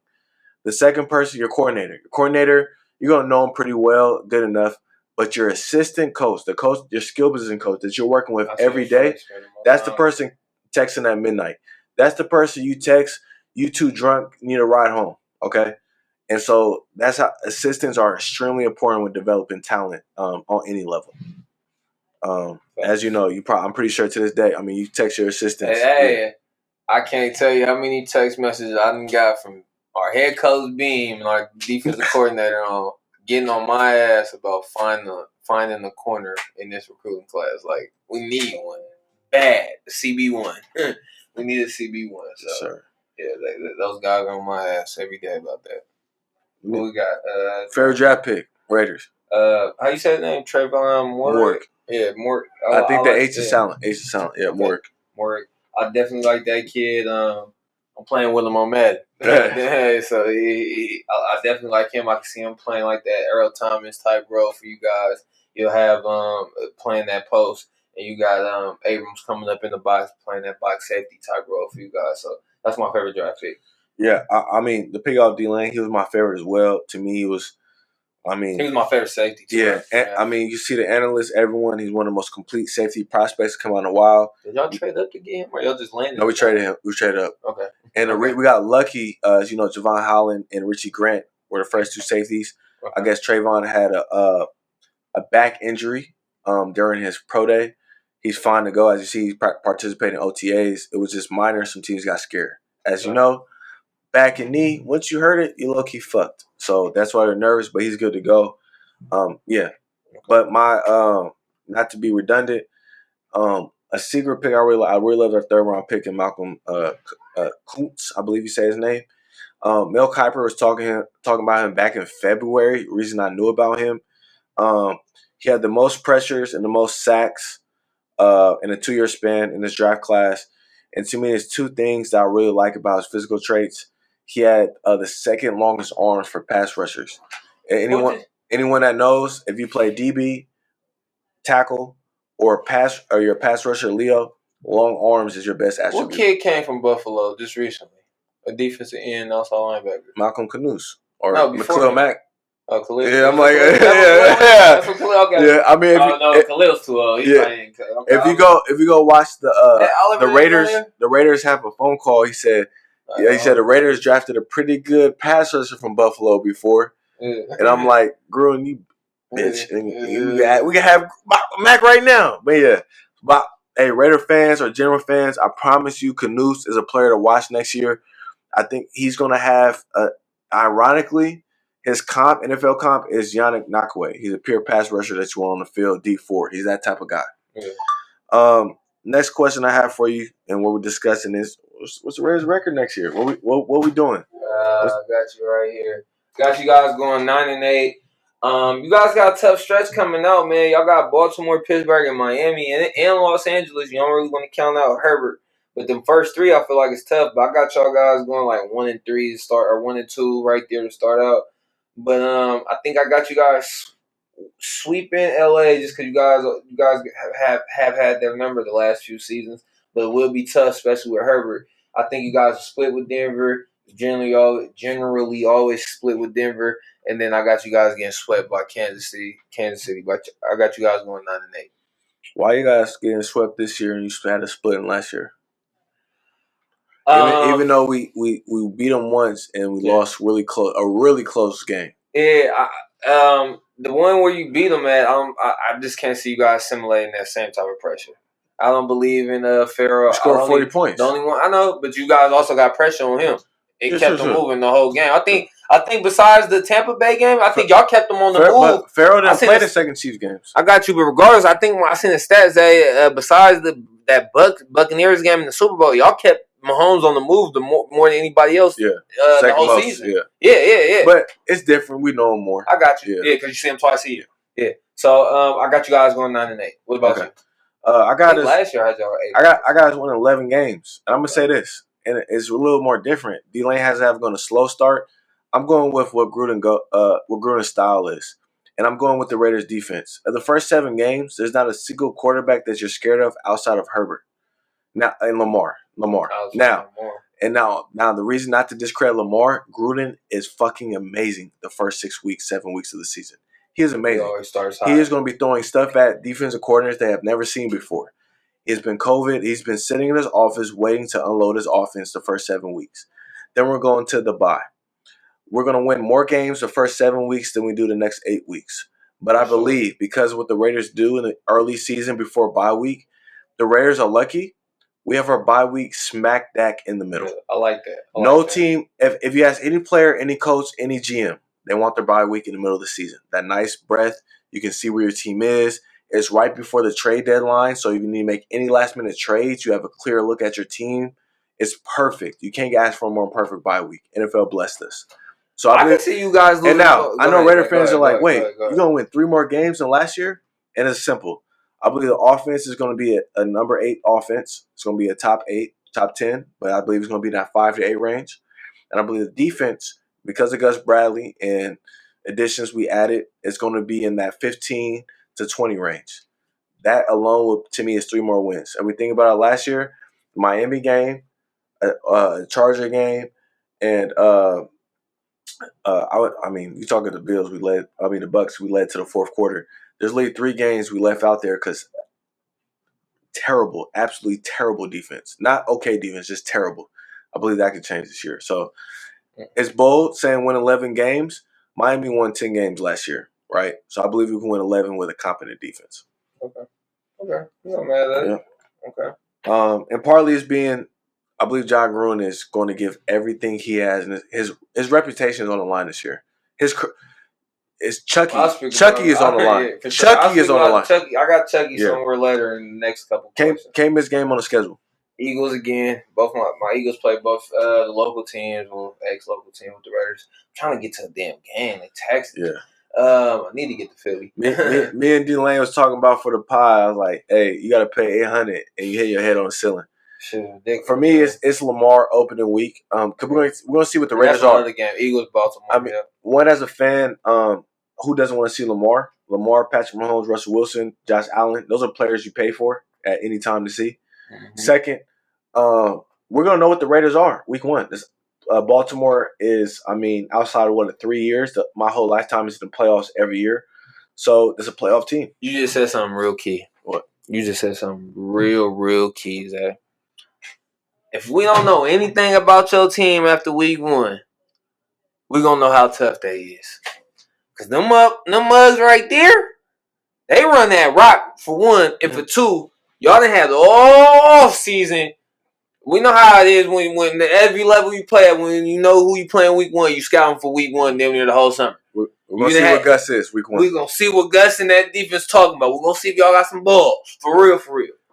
The second person, your coordinator. Your coordinator, you're going to know him pretty well, good enough. But your assistant coach, your skill position coach that you're working with every day, that's the person texting at midnight. That's the person you text, you too drunk, need a ride home, okay? And so that's how assistants are extremely important with developing talent on any level. As you know, I'm pretty sure to this day, you text your assistants. Hey, I can't tell you how many text messages I done got from our head coach Beam and our defensive coordinator on getting on my ass about finding a corner in this recruiting class. Like, we need one bad, CB1. We need a CB1. So Yes, sir. yeah, those guys are on my ass every day about that. What we got? Fair draft pick, Raiders. How you say his name? Trayvon Moore. Yeah, Moore. I think the like, H is silent. H is silent. Yeah, okay. Moore. I definitely like that kid. I'm playing with him on Madden. So I definitely like him. I can see him playing like that Earl Thomas type role for you guys. You'll have playing that post, and you got Abrams coming up in the box playing that box safety type role for you guys. So that's my favorite draft pick. Yeah, I mean, the pick off D-Lane, he was my favorite as well. To me, he was my favorite safety too. Yeah, and, I mean, you see the analysts, everyone, he's one of the most complete safety prospects to come out in a while. Did y'all trade up to get him, or y'all just landed? No, we traded him. We traded up. Okay. And we got lucky, as you know, Javon Holland and Richie Grant were the first two safeties. Okay. I guess Trayvon had a back injury during his pro day. He's fine to go. As you see, he's participating in OTAs. It was just minor. Some teams got scared. As you know, back and knee, once you hurt it, you low-key fucked. So that's why they're nervous, but he's good to go. Yeah. But my not to be redundant, a secret pick I really love their third round pick in Malcolm Kuntz, I believe you say his name. Mel Kiper was talking about him back in February. Reason I knew about him, he had the most pressures and the most sacks in a 2-year span in this draft class. And to me, there's two things that I really like about his physical traits. He had the second longest arms for pass rushers. Anyone that knows, if you play DB, tackle, or you're a pass rusher, Leo, long arms is your best attribute. What kid came from Buffalo just recently? A defensive end, also linebacker. Malcolm Knuth or Khalil Mack. Oh, Khalil. Yeah, I'm like, yeah. That's what Khalil got. Yeah, I mean, Khalil's too old. If you go watch the Raiders, the Raiders have a phone call. He said, he said the Raiders drafted a pretty good pass rusher from Buffalo before, and I'm like, Gruden, you bitch, we can have Mac right now. But yeah, hey, Raider fans or general fans, I promise you, Knuth is a player to watch next year. I think he's gonna have, ironically, his NFL comp is Yannick Ngakoue. He's a pure pass rusher that you want on the field, D4. He's that type of guy. Yeah. Next question I have for you, and what we're discussing is, what's the Raiders' record next year? What we doing? I got you right here. Got you guys going 9-8. You guys got a tough stretch coming out, man. Y'all got Baltimore, Pittsburgh, and Miami, and Los Angeles. You don't really want to count out Herbert. But the first three, I feel like it's tough. But I got y'all guys going like 1-3 to start, or 1-2 right there to start out. But I think I got you guys sweeping LA just because you guys have had their number the last few seasons. But it will be tough, especially with Herbert. I think you guys are split with Denver. Generally always split with Denver. And then I got you guys getting swept by Kansas City. But I got you guys going 9-8. Why you guys getting swept this year and you had a split in last year? Even though we beat them once and we lost a really close game. Yeah, the one where you beat them at, I just can't see you guys simulating that same type of pressure. I don't believe in Farrell. You scored 40 points. The only one I know, but you guys also got pressure on him. It kept him moving the whole game. I think besides the Tampa Bay game, I think y'all kept him on the move. But Farrell didn't play the second Chiefs games. I got you, but regardless, I think when I seen the stats say besides that Buccaneers game in the Super Bowl, y'all kept Mahomes on the move more than anybody else. Yeah, the whole season. Yeah. But it's different. We know him more. I got you. Yeah, because you see him twice a year. Yeah. So I got you guys going 9-8. What about you? I got last year I had y'all 8. I got us winning 11 games, and I'm gonna say this, and it's a little more different. D-Lane has to have gone a slow start. I'm going with what Gruden's style is, and I'm going with the Raiders' defense. Of the first 7 games, there's not a single quarterback that you're scared of outside of Herbert. Now and Lamar. Now the reason not to discredit Lamar, Gruden is fucking amazing the first 7 weeks of the season. He is amazing. He always starts high. He is going to be throwing stuff at defensive coordinators they have never seen before. It's been COVID. He's been sitting in his office waiting to unload his offense the first 7 weeks. Then we're going to the bye. We're going to win more games the first 7 weeks than we do the next 8 weeks. But I believe because of what the Raiders do in the early season before bye week, the Raiders are lucky. we have our bye week smack dab in the middle. Yeah, I like that. No team, if you ask any player, any coach, any GM, they want their bye week in the middle of the season. That nice breath, you can see where your team is. It's right before the trade deadline, so if you need to make any last-minute trades, you have a clear look at your team. It's perfect. You can't ask for a more perfect bye week. NFL blessed us. So I can see you guys losing. And now, I know Raider fans are like, wait, you're going to win 3 more games than last year? And it's simple. I believe the offense is going to be a number 8 offense. It's going to be a top 8, top 10, but I believe it's going to be in that 5 to 8 range. And I believe the defense, because of Gus Bradley and additions we added, is going to be in that 15 to 20 range. That alone, to me, is 3 more wins. And we think about it last year, the Miami game, Charger game, and you talking the Bills, the Bucks, we led to the fourth quarter. There's literally 3 games we left out there because terrible, absolutely terrible defense. Not okay defense, just terrible. I believe that could change this year. So it's bold saying win 11 games. Miami won 10 games last year, right? So I believe we can win 11 with a competent defense. Okay. Not mad at it. Yeah. Okay. And partly is being, I believe John Gruden is going to give everything he has, and his reputation is on the line this year. Chucky is on the line. Yeah, Chucky is on the line. I got Chucky somewhere later in the next couple. Can't miss game on the schedule. Eagles again. Both my Eagles play both the local teams, ex-local team with the Raiders. I'm trying to get to a damn game. They Texas. Yeah. I need to get to Philly. me and D-Lane was talking about for the pie. I was like, hey, you got to pay $800 and you hit your head on the ceiling. For me, it's Lamar opening week. Cause we're gonna see what the Raiders are. Another game, Eagles, Baltimore. I mean, one as a fan, who doesn't want to see Lamar? Lamar, Patrick Mahomes, Russell Wilson, Josh Allen. Those are players you pay for at any time to see. Mm-hmm. Second, we're gonna know what the Raiders are week 1. Baltimore is, outside of 3 years, my whole lifetime is in the playoffs every year. So it's a playoff team. You just said something real key. What? You just said something real key, Zach. If we don't know anything about your team after week 1, we're going to know how tough they is. Because them mugs right there, they run that rock for 1. And for 2, y'all done had the off-season. We know how it is when every level you play at, when you know who you playing week 1, you scouting for week 1 damn near the whole summer. We're going to see what Gus is week 1. We're going to see what Gus and that defense talking about. We're going to see if y'all got some balls. For real.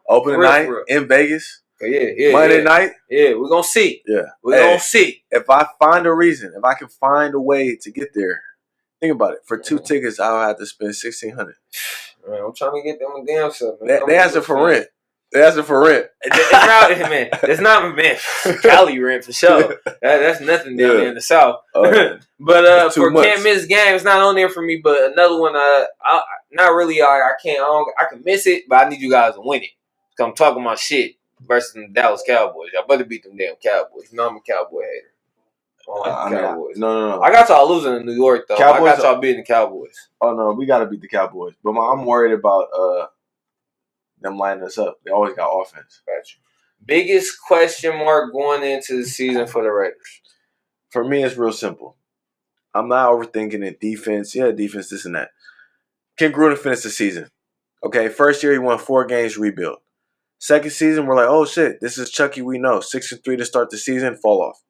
Opening night in Vegas. Yeah. Monday night? Yeah, we're going to see. Yeah. We're going to see. If I find a reason, if I can find a way to get there, think about it. For 2 tickets, I'll have to spend $1,600. Man, I'm trying to get them a damn stuff. They asking for rent. It's not Cali rent for sure. That's nothing down there in the South. But for can't miss game, it's not on there for me. But another one, not really. I can't. I can miss it, but I need you guys to win it. Cause I'm talking my shit versus the Dallas Cowboys. Y'all better beat them damn Cowboys. You know I'm a Cowboy hater. I don't like the Cowboys. No. I got y'all losing in New York though. I got y'all beating the Cowboys. Oh no, we gotta beat the Cowboys. But I'm worried about them lining us up. They always got offense. Gotcha. Biggest question mark going into the season for the Raiders? For me, it's real simple. I'm not overthinking it. Defense, this and that. Can Gruden finish the season? Okay, first year he won 4 games, rebuild. Second season, we're like, oh shit, this is Chucky we know. 6-3 to start the season, fall off.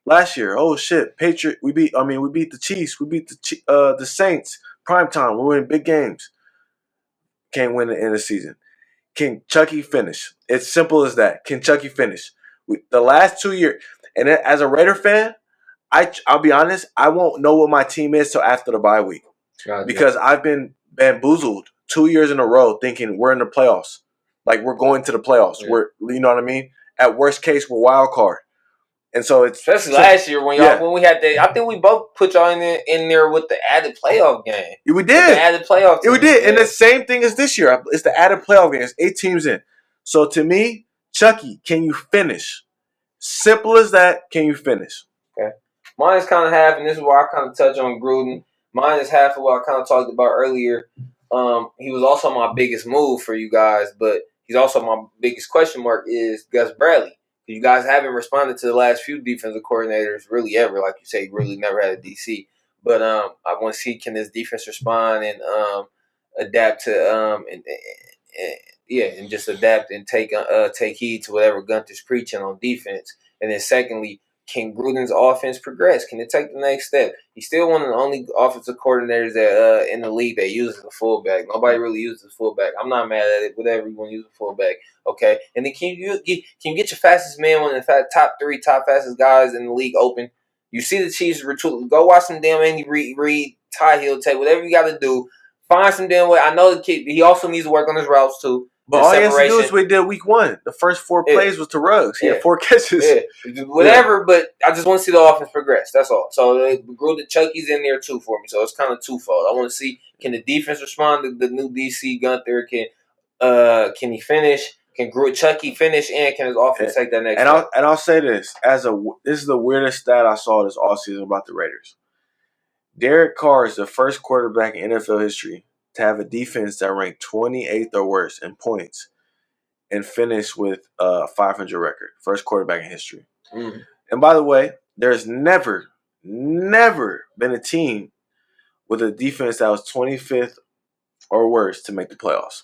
Last year, oh shit, we beat the Chiefs, we beat the Saints, primetime, we're winning big games. Can't win the end of the season. Can Chucky finish? It's simple as that. Can Chucky finish? The last 2 years, and as a Raider fan, I'll be honest, I won't know what my team is till after the bye week. Gotcha. Because I've been bamboozled 2 years in a row thinking we're in the playoffs. Like we're going to the playoffs. Yeah. You know what I mean? At worst case, we're wild card. And so it's especially last year when we had that. I think we both put y'all in there with the added playoff game. Yeah, we did. The added playoff team. We did. And the same thing as this year. It's the added playoff game. It's 8 teams in. So to me, Chucky, can you finish? Simple as that. Can you finish? Okay. Mine is kind of half, and this is where I kind of touch on Gruden. Mine is half of what I kind of talked about earlier. He was also my biggest move for you guys, but he's also my biggest question mark is Gus Bradley. You guys haven't responded to the last few defensive coordinators really ever. Like you say, you really never had a DC. But I want to see can this defense respond and adapt to and and just adapt and take heed to whatever Gunther's preaching on defense. And then secondly, can Gruden's offense progress? Can it take the next step? He's still one of the only offensive coordinators that in the league that uses a fullback. Nobody really uses a fullback. I'm not mad at it. Whatever you want to use a fullback, okay. And then can you get your fastest man, one of the top fastest guys in the league open? You see the Chiefs retool. Go watch some damn Andy Reid, Ty Hill tape. Whatever you got to do. Find some damn way. I know the kid. He also needs to work on his routes too. But all he has to do is what he did week 1. The first 4 plays was to Ruggs. He had 4 catches. Yeah. Whatever, but I just want to see the offense progress. That's all. So Gruden, Chucky's in there too for me. So it's kind of twofold. I want to see, can the defense respond to the new DC Gunther? Can he finish? Can Chucky finish? And can his offense take that next step? I'll say this. This is the weirdest stat I saw this offseason about the Raiders. Derek Carr is the first quarterback in NFL history to have a defense that ranked 28th or worse in points and finish with a 500 record. First quarterback in history. Mm-hmm. And by the way, there's never been a team with a defense that was 25th or worse to make the playoffs.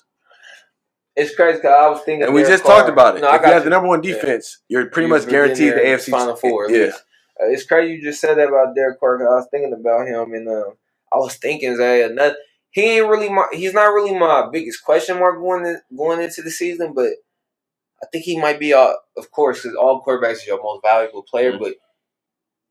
It's crazy because I was thinking. And we just talked about it. No, if you have the number 1 defense, you're pretty much guaranteed the AFC Final Four. Yeah. It's crazy you just said that about Derek Carr. I was thinking about him, and I was thinking, Zay, he's not really my biggest question mark going into the season, but I think he might be, of course, because all quarterbacks are your most valuable player. Mm-hmm. But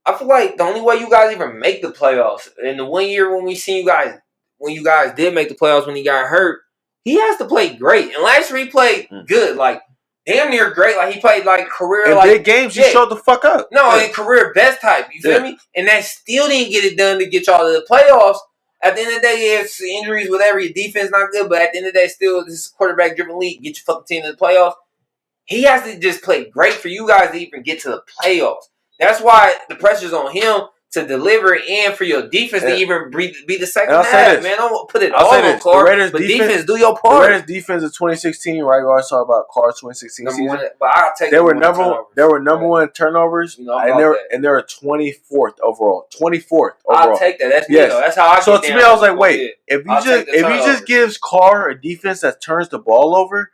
I feel like the only way you guys even make the playoffs, in the 1 year when we seen you guys, when you guys did make the playoffs when he got hurt, he has to play great. And last year he played good, like damn near great. Like he played like career in big games. He showed the fuck up. No, in career best type. You feel me? And that still didn't get it done to get y'all to the playoffs. At the end of the day, it's injuries, whatever. Your defense not good, but at the end of the day, still this is a quarterback-driven league. Get your fucking team to the playoffs. He has to just play great for you guys to even get to the playoffs. That's why the pressure's on him to deliver and for your defense to even be the second half. Man, don't put it all on Carr, but defense, do your part. The Raiders defense of 2016, right? We always talk about Carr's 2016 season. But I'll take they were number 1 turnovers, and they were 24th overall. 24th overall. I'll take that. That's That's how I get So to me, I was like, wait, if he just gives Carr a defense that turns the ball over,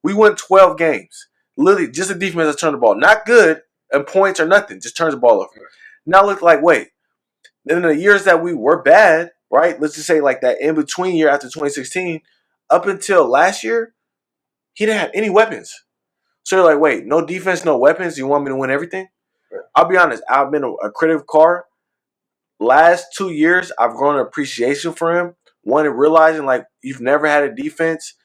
we win 12 games. Literally, just a defense that turns the ball. Not good in points or nothing. Just turns the ball over. Now look like, wait, in the years that we were bad, right? Let's just say like that in between year after 2016, up until last year, he didn't have any weapons. So you're like, wait, no defense, no weapons. You want me to win everything? Right. I'll be honest. I've been a critic of Carr. Last 2 years, I've grown an appreciation for him. One, realizing like you've never had a defense,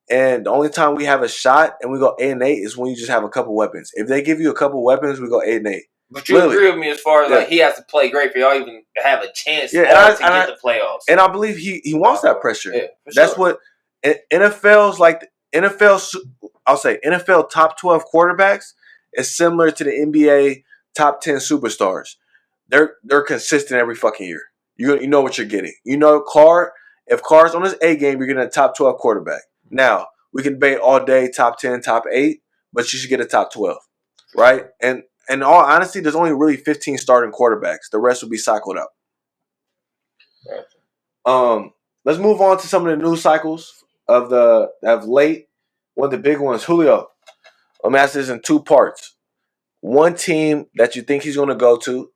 and the only time we have a shot and we go 8-8 is when you just have a couple weapons. If they give you a couple weapons, we go 8-8. But you agree with me as far as like he has to play great for y'all even to have a chance to get the playoffs. And I believe he wants that pressure. Yeah, that's what NFL's like. I'll say NFL top 12 quarterbacks is similar to the NBA top 10 superstars. They're consistent every fucking year. You know what you're getting. You know if Carr's on his A game, you're getting a top 12 quarterback. Now, we can debate all day top 10, top 8, but you should get a top 12. Right? And in all honesty, there's only really 15 starting quarterbacks. The rest will be cycled out. Gotcha. Let's move on to some of the news cycles of late. One of the big ones, Julio. I'm going to ask this in 2 parts. One team that you think he's going to go to,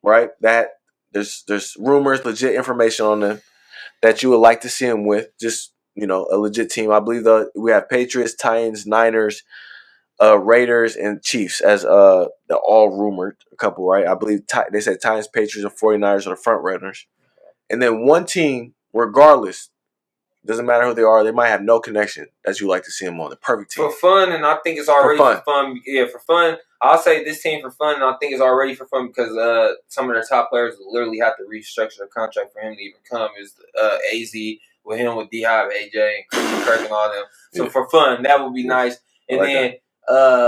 right? That there's rumors, legit information on them that you would like to see him with. Just, a legit team. I believe we have Patriots, Titans, Niners, Raiders, and Chiefs as the all rumored couple, right? I believe they said Titans, Patriots, and 49ers are the front runners. And then one team, regardless, doesn't matter who they are, they might have no connection that you like to see them on. The perfect team. For fun, and I think it's already for fun. Yeah, for fun. I'll say this team for fun, and I think it's already for fun because some of their top players literally have to restructure their contract for him to even come. Is AZ with him, with D-Hop, AJ, and Christian Kirk, and all them. So for fun, that would be nice. And then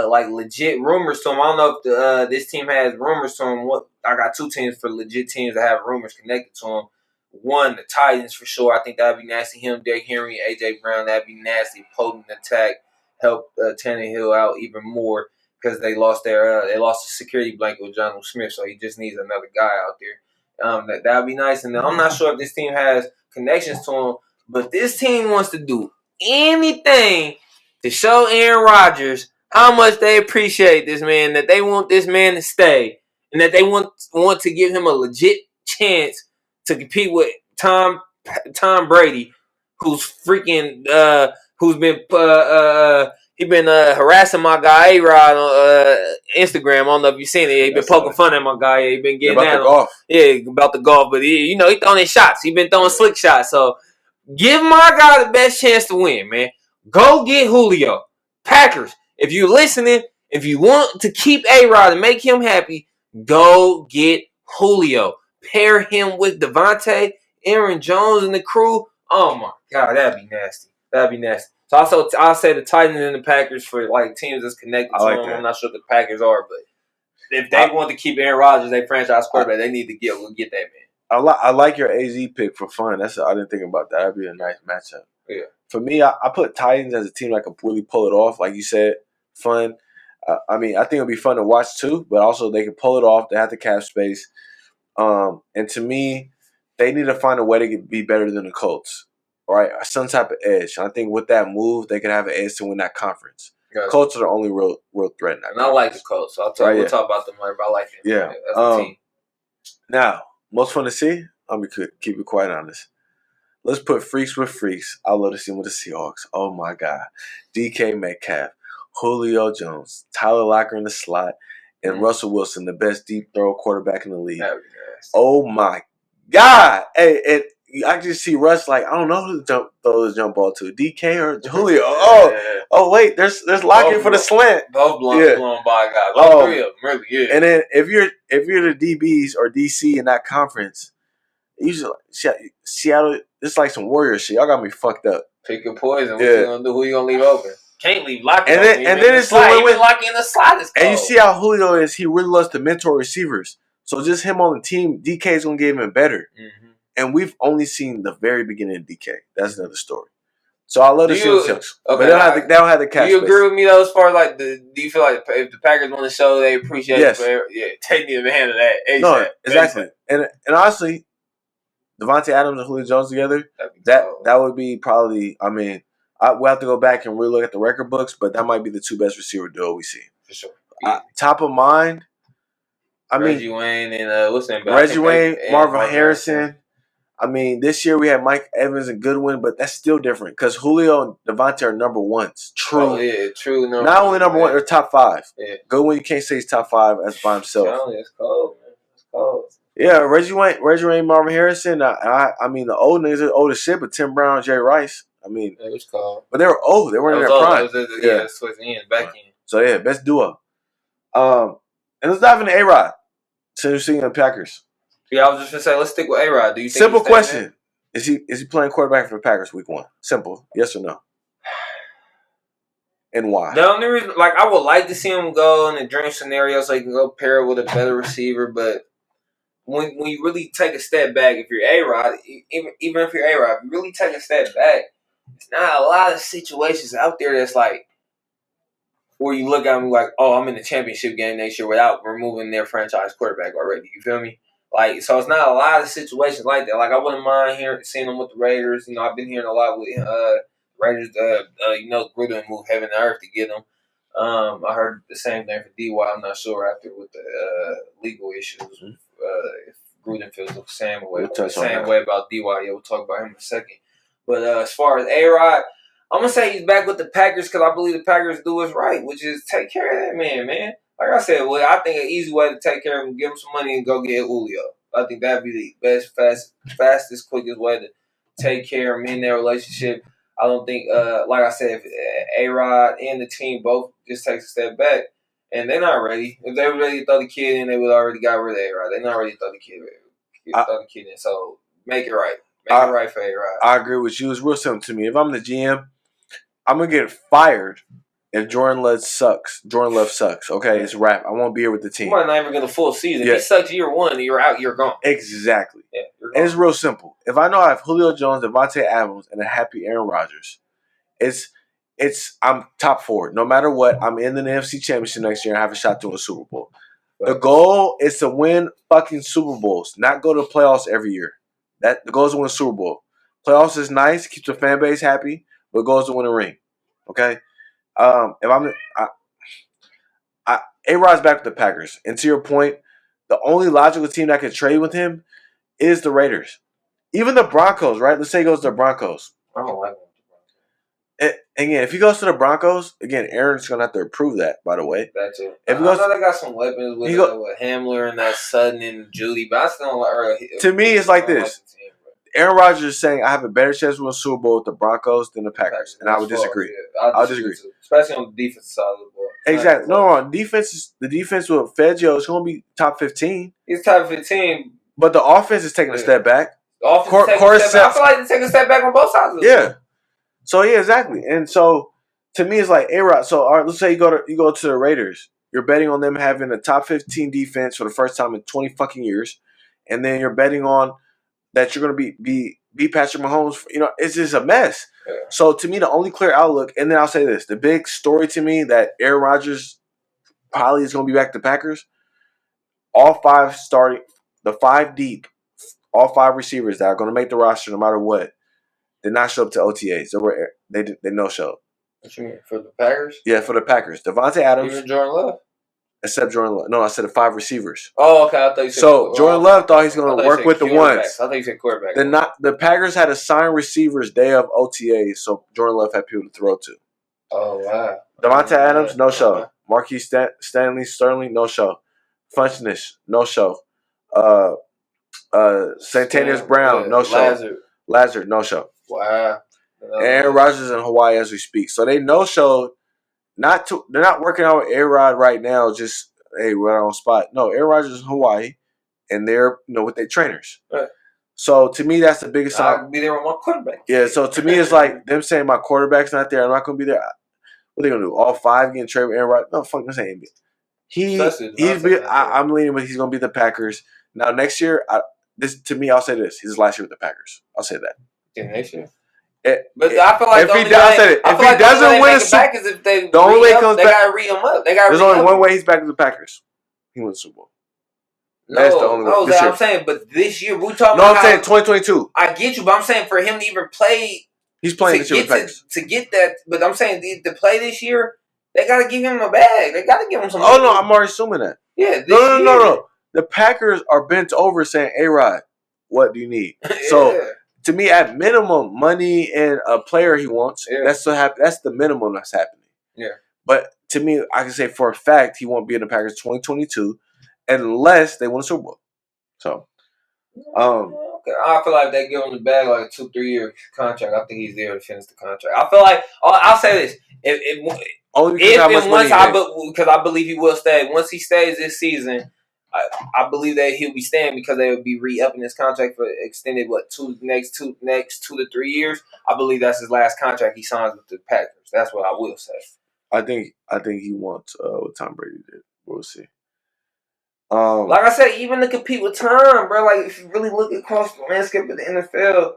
like legit rumors to him. I don't know if this team has rumors to him. I got 2 teams for legit teams that have rumors connected to him. One, the Titans for sure. I think that'd be nasty. Him, Derrick Henry, AJ Brown, that'd be nasty. Potent attack, help Tannehill out even more because they lost the security blanket with Jonnu Smith, so he just needs another guy out there. That'd be nice. And then I'm not sure if this team has connections to him, but this team wants to do anything to show Aaron Rodgers how much they appreciate this man, that they want this man to stay, and that they want to give him a legit chance to compete with Tom Brady, who's freaking who's been harassing my guy A-Rod on Instagram. I don't know if you've seen it. He been poking fun at my guy. He been getting about down. The golf. Yeah, about the golf. But he throwing his shots. He been throwing slick shots. So give my guy the best chance to win, man. Go get Julio. Packers, if you're listening, if you want to keep A-Rod and make him happy, go get Julio. Pair him with Devontae, Aaron Jones, and the crew. Oh, my God. That'd be nasty. So also, I'll say the Titans and the Packers for like teams that's connected to them. That. I'm not sure what the Packers are, but if they want to keep Aaron Rodgers, their franchise quarterback, they need to get that man. I like your AZ pick for fun. I didn't think about that. That'd be a nice matchup. Yeah. For me, I put Titans as a team that could really pull it off. Like you said, fun. I think it'll be fun to watch too, but also they can pull it off. They have the cap space. And to me, they need to find a way to be better than the Colts. Right, some type of edge. I think with that move, they could have an edge to win that conference. Gotcha. Colts are the only real threat in that. And I like the Colts. So we'll talk about them later, but I like them. Yeah. As a team. Now, most fun to see? I'm going to keep it quite honest. Let's put freaks with freaks. I love to see them with the Seahawks. Oh, my God. DK Metcalf, Julio Jones, Tyler Lockett in the slot, and Russell Wilson, the best deep throw quarterback in the league. Oh, my God. Hey, I just see Russ like, I don't know who to throw the jump ball to, DK or Julio. Oh, wait, there's Lockett for the slant. Both blown by guys. All three of them, really, yeah. And then if you're the DBs or DC in that conference, usually Seattle, it's like some Warrior shit. Y'all got me fucked up. Pick your poison. What you gonna do? Who you gonna leave open? Can't leave Lockett open. And then it's even Lockett in the slot is cold. And you see how Julio is. He really loves to mentor receivers. So just him on the team, DK is gonna get even better. Mm-hmm. And we've only seen the very beginning of DK. That's another story. So I love to see the Seahawks. Okay, but they don't have the cash. Do you agree with me though? As far as like do you feel like if the Packers want to show they appreciate it, they need to handle that. ASAP. No, exactly. And honestly, Devontae Adams and Julio Jones together, that would be probably. I mean, we'll have to go back and really look at the record books, but that might be the two best receiver duo we see for sure. Top of mind. Reggie Wayne and what's his name? Reggie Wayne, Marvin Harrison. I mean, this year we had Mike Evans and Goodwin, but that's still different because Julio and Devontae are number ones. True. Oh, yeah, true. Not only number one, they're top five. Yeah. Goodwin, you can't say he's top five as by himself. It's cold, man. It's cold. Yeah, Reggie Wayne, Marvin Harrison. I mean, the old niggas are old as shit, but Tim Brown, Jerry Rice. I mean, it was cold. But they were old. They weren't in their prime. It's towards the end, back end. So, yeah, best duo. And let's dive into A-Rod. Since you're seeing the Packers. Yeah, I was just gonna say, let's stick with A-Rod. Do you think simple question? Is he playing quarterback for the Packers week 1? Simple. Yes or no? And why? The only reason, like, I would like to see him go in a dream scenario so he can go pair with a better receiver. But when you really take a step back, if you're A-Rod, even if you're A-Rod, if you really take a step back, it's not a lot of situations out there that's like where you look at them like, oh, I'm in the championship game next year without removing their franchise quarterback already. You feel me? Like, so it's not a lot of situations like that. Like, I wouldn't mind seeing them with the Raiders. You know, I've been hearing a lot with Raiders. Gruden moved heaven and earth to get them. I heard the same thing for D.Y. I'm not sure after with the legal issues. If Gruden feels the same way about D.Y. Yeah, we'll talk about him in a second. But as far as A-Rod, I'm gonna say he's back with the Packers because I believe the Packers do what's right, which is take care of that man. Like I said, I think an easy way to take care of him, give him some money and go get Julio. I think that'd be the best, fastest, quickest way to take care of him in their relationship. I don't think, like I said, if A-Rod and the team both just take a step back and they're not ready. If they were ready to throw the kid in, they would already got rid of A-Rod. They're not ready to throw the kid in. So make it right. Make it right for A-Rod. I agree with you. It's real simple to me. If I'm the GM, I'm going to get fired if Jordan Love sucks. Okay, it's a wrap. I won't be here with the team. You might not even get a full season. If he sucks year 1, you're out, you're gone. Exactly. Yeah, you're gone. And it's real simple. If I know I have Julio Jones, Devontae Adams, and a happy Aaron Rodgers, I'm top 4. No matter what, I'm in the NFC Championship next year and have a shot to win a Super Bowl. Right. The goal is to win fucking Super Bowls, not go to the playoffs every year. The goal is to win a Super Bowl. Playoffs is nice, keeps the fan base happy, but the goal is to win a ring. Okay? A-Rod's back with the Packers. And to your point, the only logical team that could trade with him is the Raiders. Even the Broncos, right? Let's say he goes to the Broncos. I don't like him. Again, if he goes to the Broncos, again, Aaron's going to have to approve that, by the way. That's it. If I know they got some weapons with Hamler and that Sutton and Judy, but I still don't like to me, it's like this. Aaron Rodgers is saying, I have a better chance of winning Super Bowl with the Broncos than the Packers. And I would disagree. Yeah. I'll disagree. Too. Especially on the defense side of the ball. Exactly. No, the defense with Fangio is going to be top 15. He's top 15. But the offense is taking a step back. I feel like they're taking a step back on both sides of it. Yeah. So, yeah, exactly. And so, to me, it's like, A-Rod. So, all right, let's say you go to the Raiders. You're betting on them having a top 15 defense for the first time in 20 fucking years. And then you're betting on that you're going to be Patrick Mahomes. You know, it's just a mess. Yeah. So, to me, the only clear outlook, and then I'll say this, the big story to me that Aaron Rodgers probably is going to be back to Packers, all five starting, the five deep, all five receivers that are going to make the roster no matter what, did not show up to OTAs. They no-showed. What you mean, for the Packers? Yeah, for the Packers. Devontae Adams. Even Jordan Love? Except Jordan Love. No, I said the five receivers. Oh, okay. I thought you said Jordan Love thought he's going to work with the ones. I thought you said quarterback. The Packers had assigned receivers day of OTAs, so Jordan Love had people to throw to. Oh, wow. Devontae Adams, no show. Marquise Stanley Sterling, no show. Funchess, no show. Santanius Brown, no show. Lazard, no show. Wow. Aaron Rodgers in Hawaii as we speak. So they no-showed. They're not working out with A-Rod right now. Just, hey, we're on spot. No, Aaron Rodgers is in Hawaii, and they're with their trainers. Right. So to me, that's the biggest sign. I'll be there with my quarterback. Yeah. So to me, it's like them saying my quarterback's not there. I'm not going to be there. What are they going to do? All five getting traded with Aaron Rodgers? No, fuck, this ain't it. I'm leaning with he's going to be the Packers. Now next year, to me, I'll say this: his last year with the Packers. I'll say that. Yeah, next year. But I feel like if he doesn't win a Super Bowl, the only way he comes back, they gotta re him up. There's only one way he's back with the Packers. He wins the Super Bowl. That's the only way. I'm saying, but this year we talking. No, I'm saying 2022. I get you, but I'm saying for him to even play, he's playing this year with the Packers. To get that. But I'm saying to play this year, they gotta give him a bag. They gotta give him some. Oh no, I'm already assuming that. Yeah. No. The Packers are bent over saying, A-Rod, what do you need? Yeah. So. To me, at minimum, money and a player he wants. Yeah. That's the minimum that's happening. Yeah. But to me, I can say for a fact he won't be in the Packers 2022 unless they win a Super Bowl. So, okay. I feel like they give him the bag like a 2-3 year contract. I think he's there to finish the contract. I feel like I'll say this: because I believe he will stay. Once he stays this season. I believe that he'll be staying because they will be re-upping his contract for extended next 2 to 3 years. I believe that's his last contract he signs with the Packers. That's what I will say. I think he wants what Tom Brady did. We'll see. Like I said, even to compete with Tom, bro. Like if you really look across the landscape of the NFL,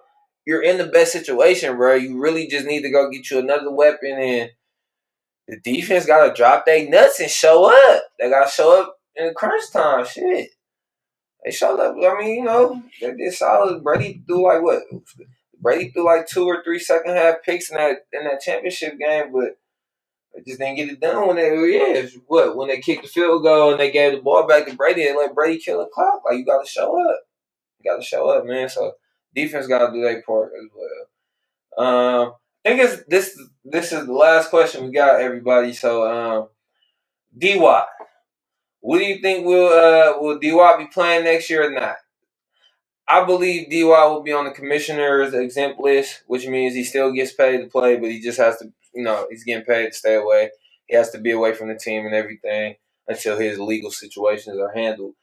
you're in the best situation, bro. You really just need to go get you another weapon, and the defense got to drop their nuts and show up. They got to show up. In crunch time, shit. They showed up. I mean, they did solid. Brady threw like 2 or 3 second half picks in that championship game, but they just didn't get it done when they kicked the field goal and they gave the ball back to Brady and let Brady kill the clock. Like you got to show up. You got to show up, man. So defense got to do their part as well. I think this is the last question we got, everybody. So D-Watt. What do you think will D-Watt be playing next year or not? I believe D-Watt will be on the commissioner's exempt list, which means he still gets paid to play, but he just has to, he's getting paid to stay away. He has to be away from the team and everything until his legal situations are handled.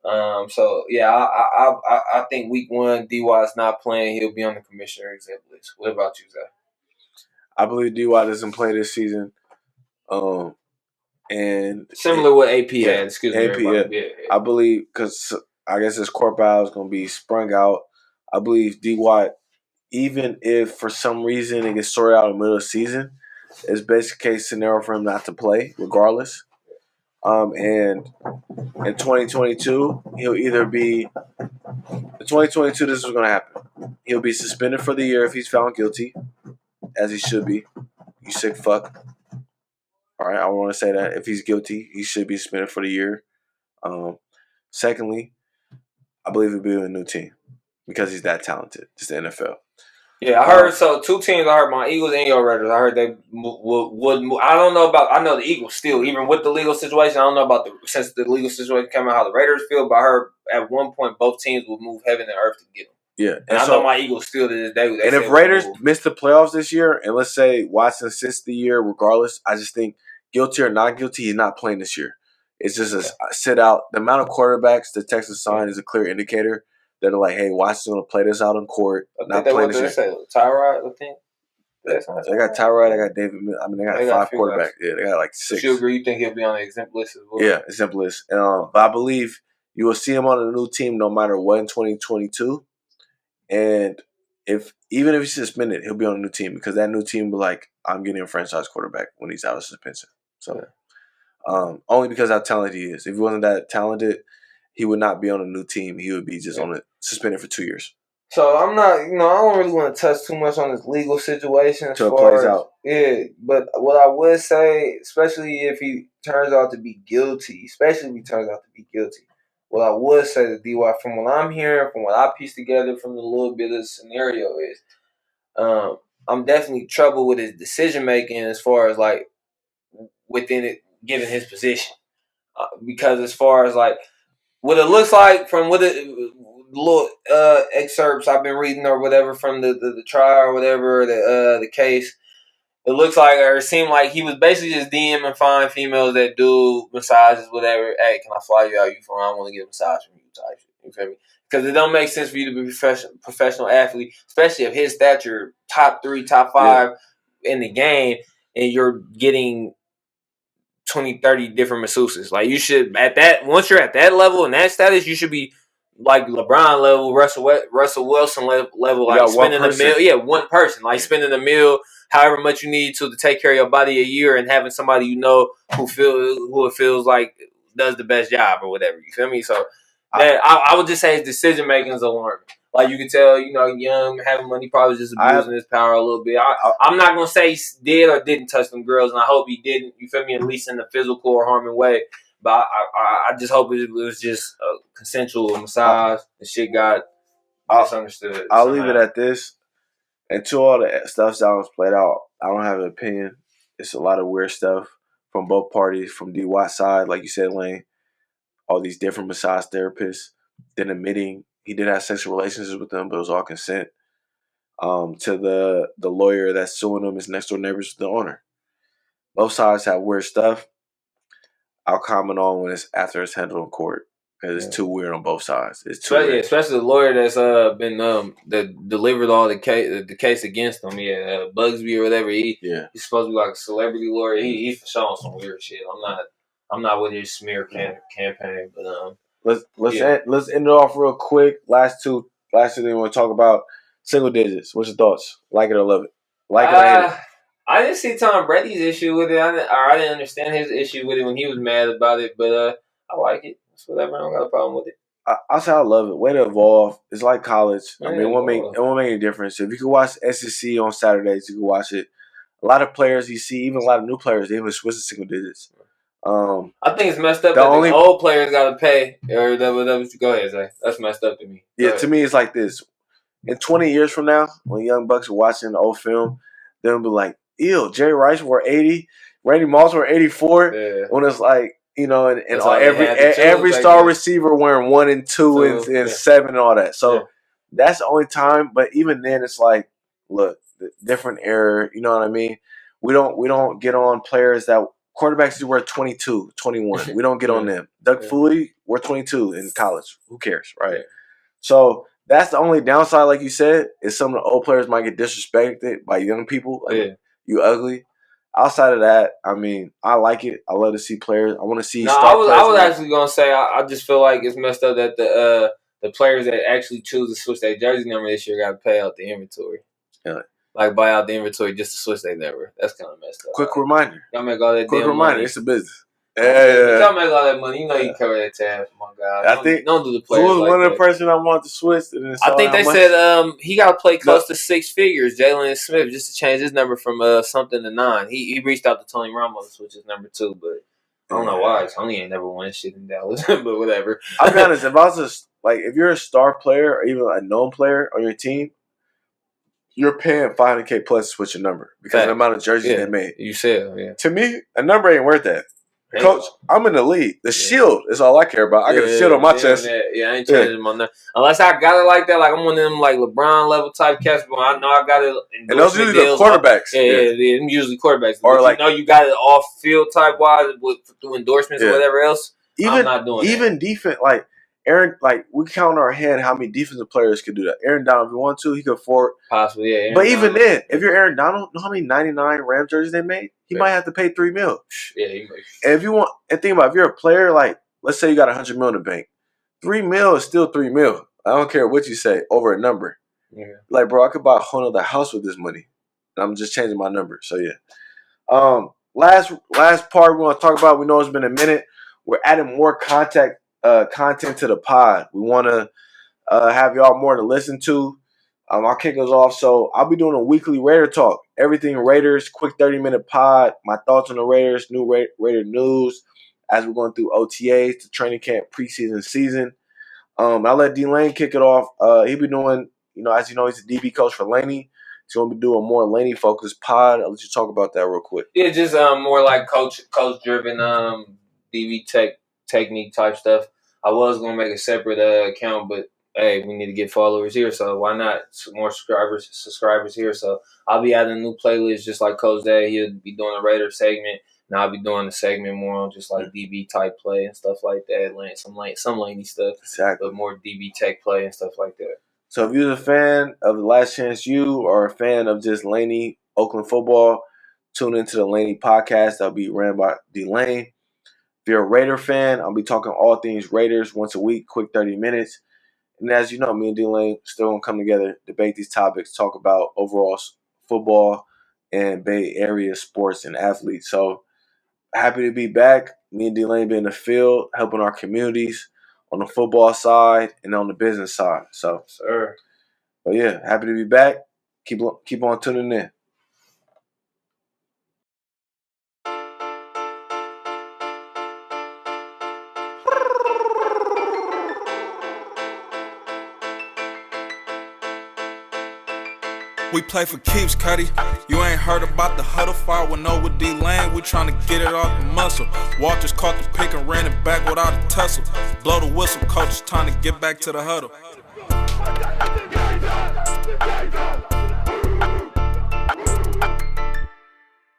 So, yeah, I think week 1, D-Watt's not playing. He'll be on the commissioner exempt list. What about you, Zach? I believe D-Watt doesn't play this season. And similar with AP had, excuse me. AP, yeah. I believe, because I guess his corporal is going to be sprung out. I believe D-Watt, even if for some reason it gets sorted out in the middle of the season, it's basic case scenario for him not to play, regardless. And in 2022, he'll either be – in 2022, this is what's going to happen. He'll be suspended for the year if he's found guilty, as he should be. You sick fuck. All right, I want to say that if he's guilty, he should be suspended for the year. Secondly, I believe he'll be with a new team because he's that talented. Just the NFL. Yeah, I heard. So 2 teams. I heard my Eagles and your Raiders. I heard they would move. I don't know about. I know the Eagles still, even with the legal situation. I don't know about since the legal situation came out how the Raiders feel. But I heard at one point both teams would move heaven and earth to get them. Yeah, and I know my Eagles still to this day. And if Raiders miss the playoffs this year, and let's say Watson sits the year regardless, I just think guilty or not guilty, he's not playing this year. It's just a sit out. The amount of quarterbacks the Texans signed is a clear indicator. They're like, hey, Watson's going to play this out in court. Not playing this year. Tyrod, I think. They got Tyrod. They got David. I mean, they got 5 quarterbacks. Yeah, they got like 6. You agree? You think he'll be on the exempt list as well? Yeah, exempt list. But I believe you will see him on a new team no matter what in 2022. And even if he's suspended, he'll be on a new team because that new team will be like, I'm getting a franchise quarterback when he's out of suspension. So, only because how talented he is. If he wasn't that talented, he would not be on a new team. He would be just on a suspended for 2 years. So I'm not, I don't really want to touch too much on this legal situation as until it plays out. Yeah, but what I would say, especially if he turns out to be guilty, what I would say to DY, from what I'm hearing, from what I pieced together from the little bit of the scenario is, I'm definitely troubled with his decision making as far as like within it, given his position, because as far as like what it looks like from what it little excerpts I've been reading or whatever from the trial or whatever the case, it looks like or it seemed like he was basically just DMing fine females that do massages, whatever. Hey, can I fly you out? You from? I want to get a massage from you type shit. You feel me? Because it don't make sense for you to be a professional athlete, especially of his stature, top 3, top 5 in the game, and you're getting 20, 30 different masseuses. Like you should once you're at that level and that status, you should be like LeBron level, Russell Wilson level, like spending a meal. Yeah, one person, like spending a meal, however much you need to take care of your body a year, and having somebody who it feels like does the best job or whatever. You feel me? So I would just say his decision making is alarming. Like you can tell, young, having money, probably just abusing his power a little bit. I'm not gonna say he did or didn't touch them girls, and I hope he didn't. You feel me? At least in a physical or harming way. But I just hope it was just a consensual massage. The shit got misunderstood. I'll leave it at this. Until all the stuff that was played out, I don't have an opinion. It's a lot of weird stuff from both parties. From D. Watt's side, like you said, Lane, all these different massage therapists, then admitting he did have sexual relationships with them, but it was all consent. To the lawyer that's suing them, his next door neighbors, the owner. Both sides have weird stuff. I'll comment on when it's after it's handled in court because it's too weird on both sides. It's too weird. Especially the lawyer that's been that delivered all the case against him. Yeah, Bugsby or whatever. He's supposed to be like a celebrity lawyer. He's showing some weird shit. I'm not with his smear campaign, but let's end it off real quick. Last two things we want to talk about. Single digits. What's your thoughts? Like it or love it? Like it or hate it? I didn't see Tom Brady's issue with it. I didn't understand his issue with it when he was mad about it. But I like it. It's whatever. I don't got a problem with it. I'll say I love it. Way to evolve. It's like college. I mean, it won't make any difference. If you can watch SEC on Saturdays, you can watch it. A lot of players you see, even a lot of new players, they even switch to single digits. I think it's messed up that the old players got to pay. Or go ahead, Zay. That's messed up to me. To me, it's like this. In 20 years from now, when young bucks are watching the old film, they'll be like, ew, Jerry Rice wore 80, Randy Moss wore 84. Yeah. When it's like, and every star receiver wearing 1 and 2 and 7 and all that. So that's the only time. But even then, it's like, look, different era. You know what I mean? We don't get on players that quarterbacks who wear 22, 21. We don't get on them. Doug Foley wore 22 in college. Who cares, right? Yeah. So that's the only downside, like you said, is some of the old players might get disrespected by young people. Like, you ugly. Outside of that, I mean, I like it. I love to see players. I want to see. I was actually gonna say I just feel like it's messed up that the players that actually choose to switch their jersey number this year got to pay out the inventory. Yeah. Like buy out the inventory just to switch their number. That's kind of messed up. Quick reminder. Y'all make all that quick reminder. Money. It's a business. Yeah. Y'all make all that money. You know you cover that tab, my guy. I think don't do the who players was like one of that. the person I wanted to switch? I think they said he got to play close to 6 figures, Jalen Smith, just to change his number from something to 9. He reached out to Tony Ramos, which is number 2, but I don't know why. Tony ain't never won shit in Dallas, but whatever. I'll be honest. If you're a star player or even a known player on your team, you're paying $500K plus to switch your number because of the amount of jerseys they made. You said, yeah. To me, a number ain't worth that. Coach, I'm in the league. The shield is all I care about. I got a shield on my chest. Yeah, I ain't changing my number. Unless I got it like that, like I'm one of them like LeBron level type cats, but I know I got it. And those are usually the quarterbacks. Yeah, usually quarterbacks. Or but like, you got it off field type wise through endorsements or whatever else. I'm not doing even defense, like Aaron, like we count on our hand how many defensive players could do that. Aaron Donald, if you want to, he could afford. Possibly, yeah. But even then, if you're Aaron Donald, know how many 99 Ram jerseys they made? He might have to pay $3 million. Yeah, he might. And if you want, and think about if you're a player, like let's say you got $100 million in the bank, $3 million is still $3 million. I don't care what you say over a number. Yeah. Like, bro, I could buy a whole other house with this money, and I'm just changing my number. So yeah. Last part we want to talk about. We know it's been a minute. We're adding more content to the pod. We want to have y'all more to listen to. I'll kick us off. So I'll be doing a weekly Raider talk. Everything Raiders, quick 30-minute pod. My thoughts on the Raiders, new Raider news as we're going through OTAs, the training camp, preseason, season. I'll let D-Lane kick it off. He'll be doing, as you know, he's a DB coach for Laney. He's going to be doing more Laney-focused pod. I'll let you talk about that real quick. Yeah, just more like coach-driven DB technique type stuff. I was going to make a separate account, but hey, we need to get followers here, so why not? More subscribers here. So I'll be adding a new playlist just like Coach Day. He'll be doing a Raider segment. Now I'll be doing a segment more on just like DB type play and stuff like that. Some Laney stuff. Exactly. But more DB tech play and stuff like that. So if you're a fan of The Last Chance U or a fan of just Laney, Oakland football, tune into the Laney podcast. That'll be ran by D-Lane. If you're a Raider fan, I'll be talking all things Raiders once a week, quick 30 minutes. And as you know, me and D-Lane still going to come together, debate these topics, talk about overall football and Bay Area sports and athletes. So happy to be back. Me and D-Lane be in the field, helping our communities on the football side and on the business side. So, sir. But yeah, happy to be back. Keep on tuning in. We play for keeps, Cuddy. You ain't heard about the Huddle fire with no with D-Lane. We tryna get it off the muscle. Walters caught the pick and ran it back without a tussle. Blow the whistle, coach is time to get back to the huddle.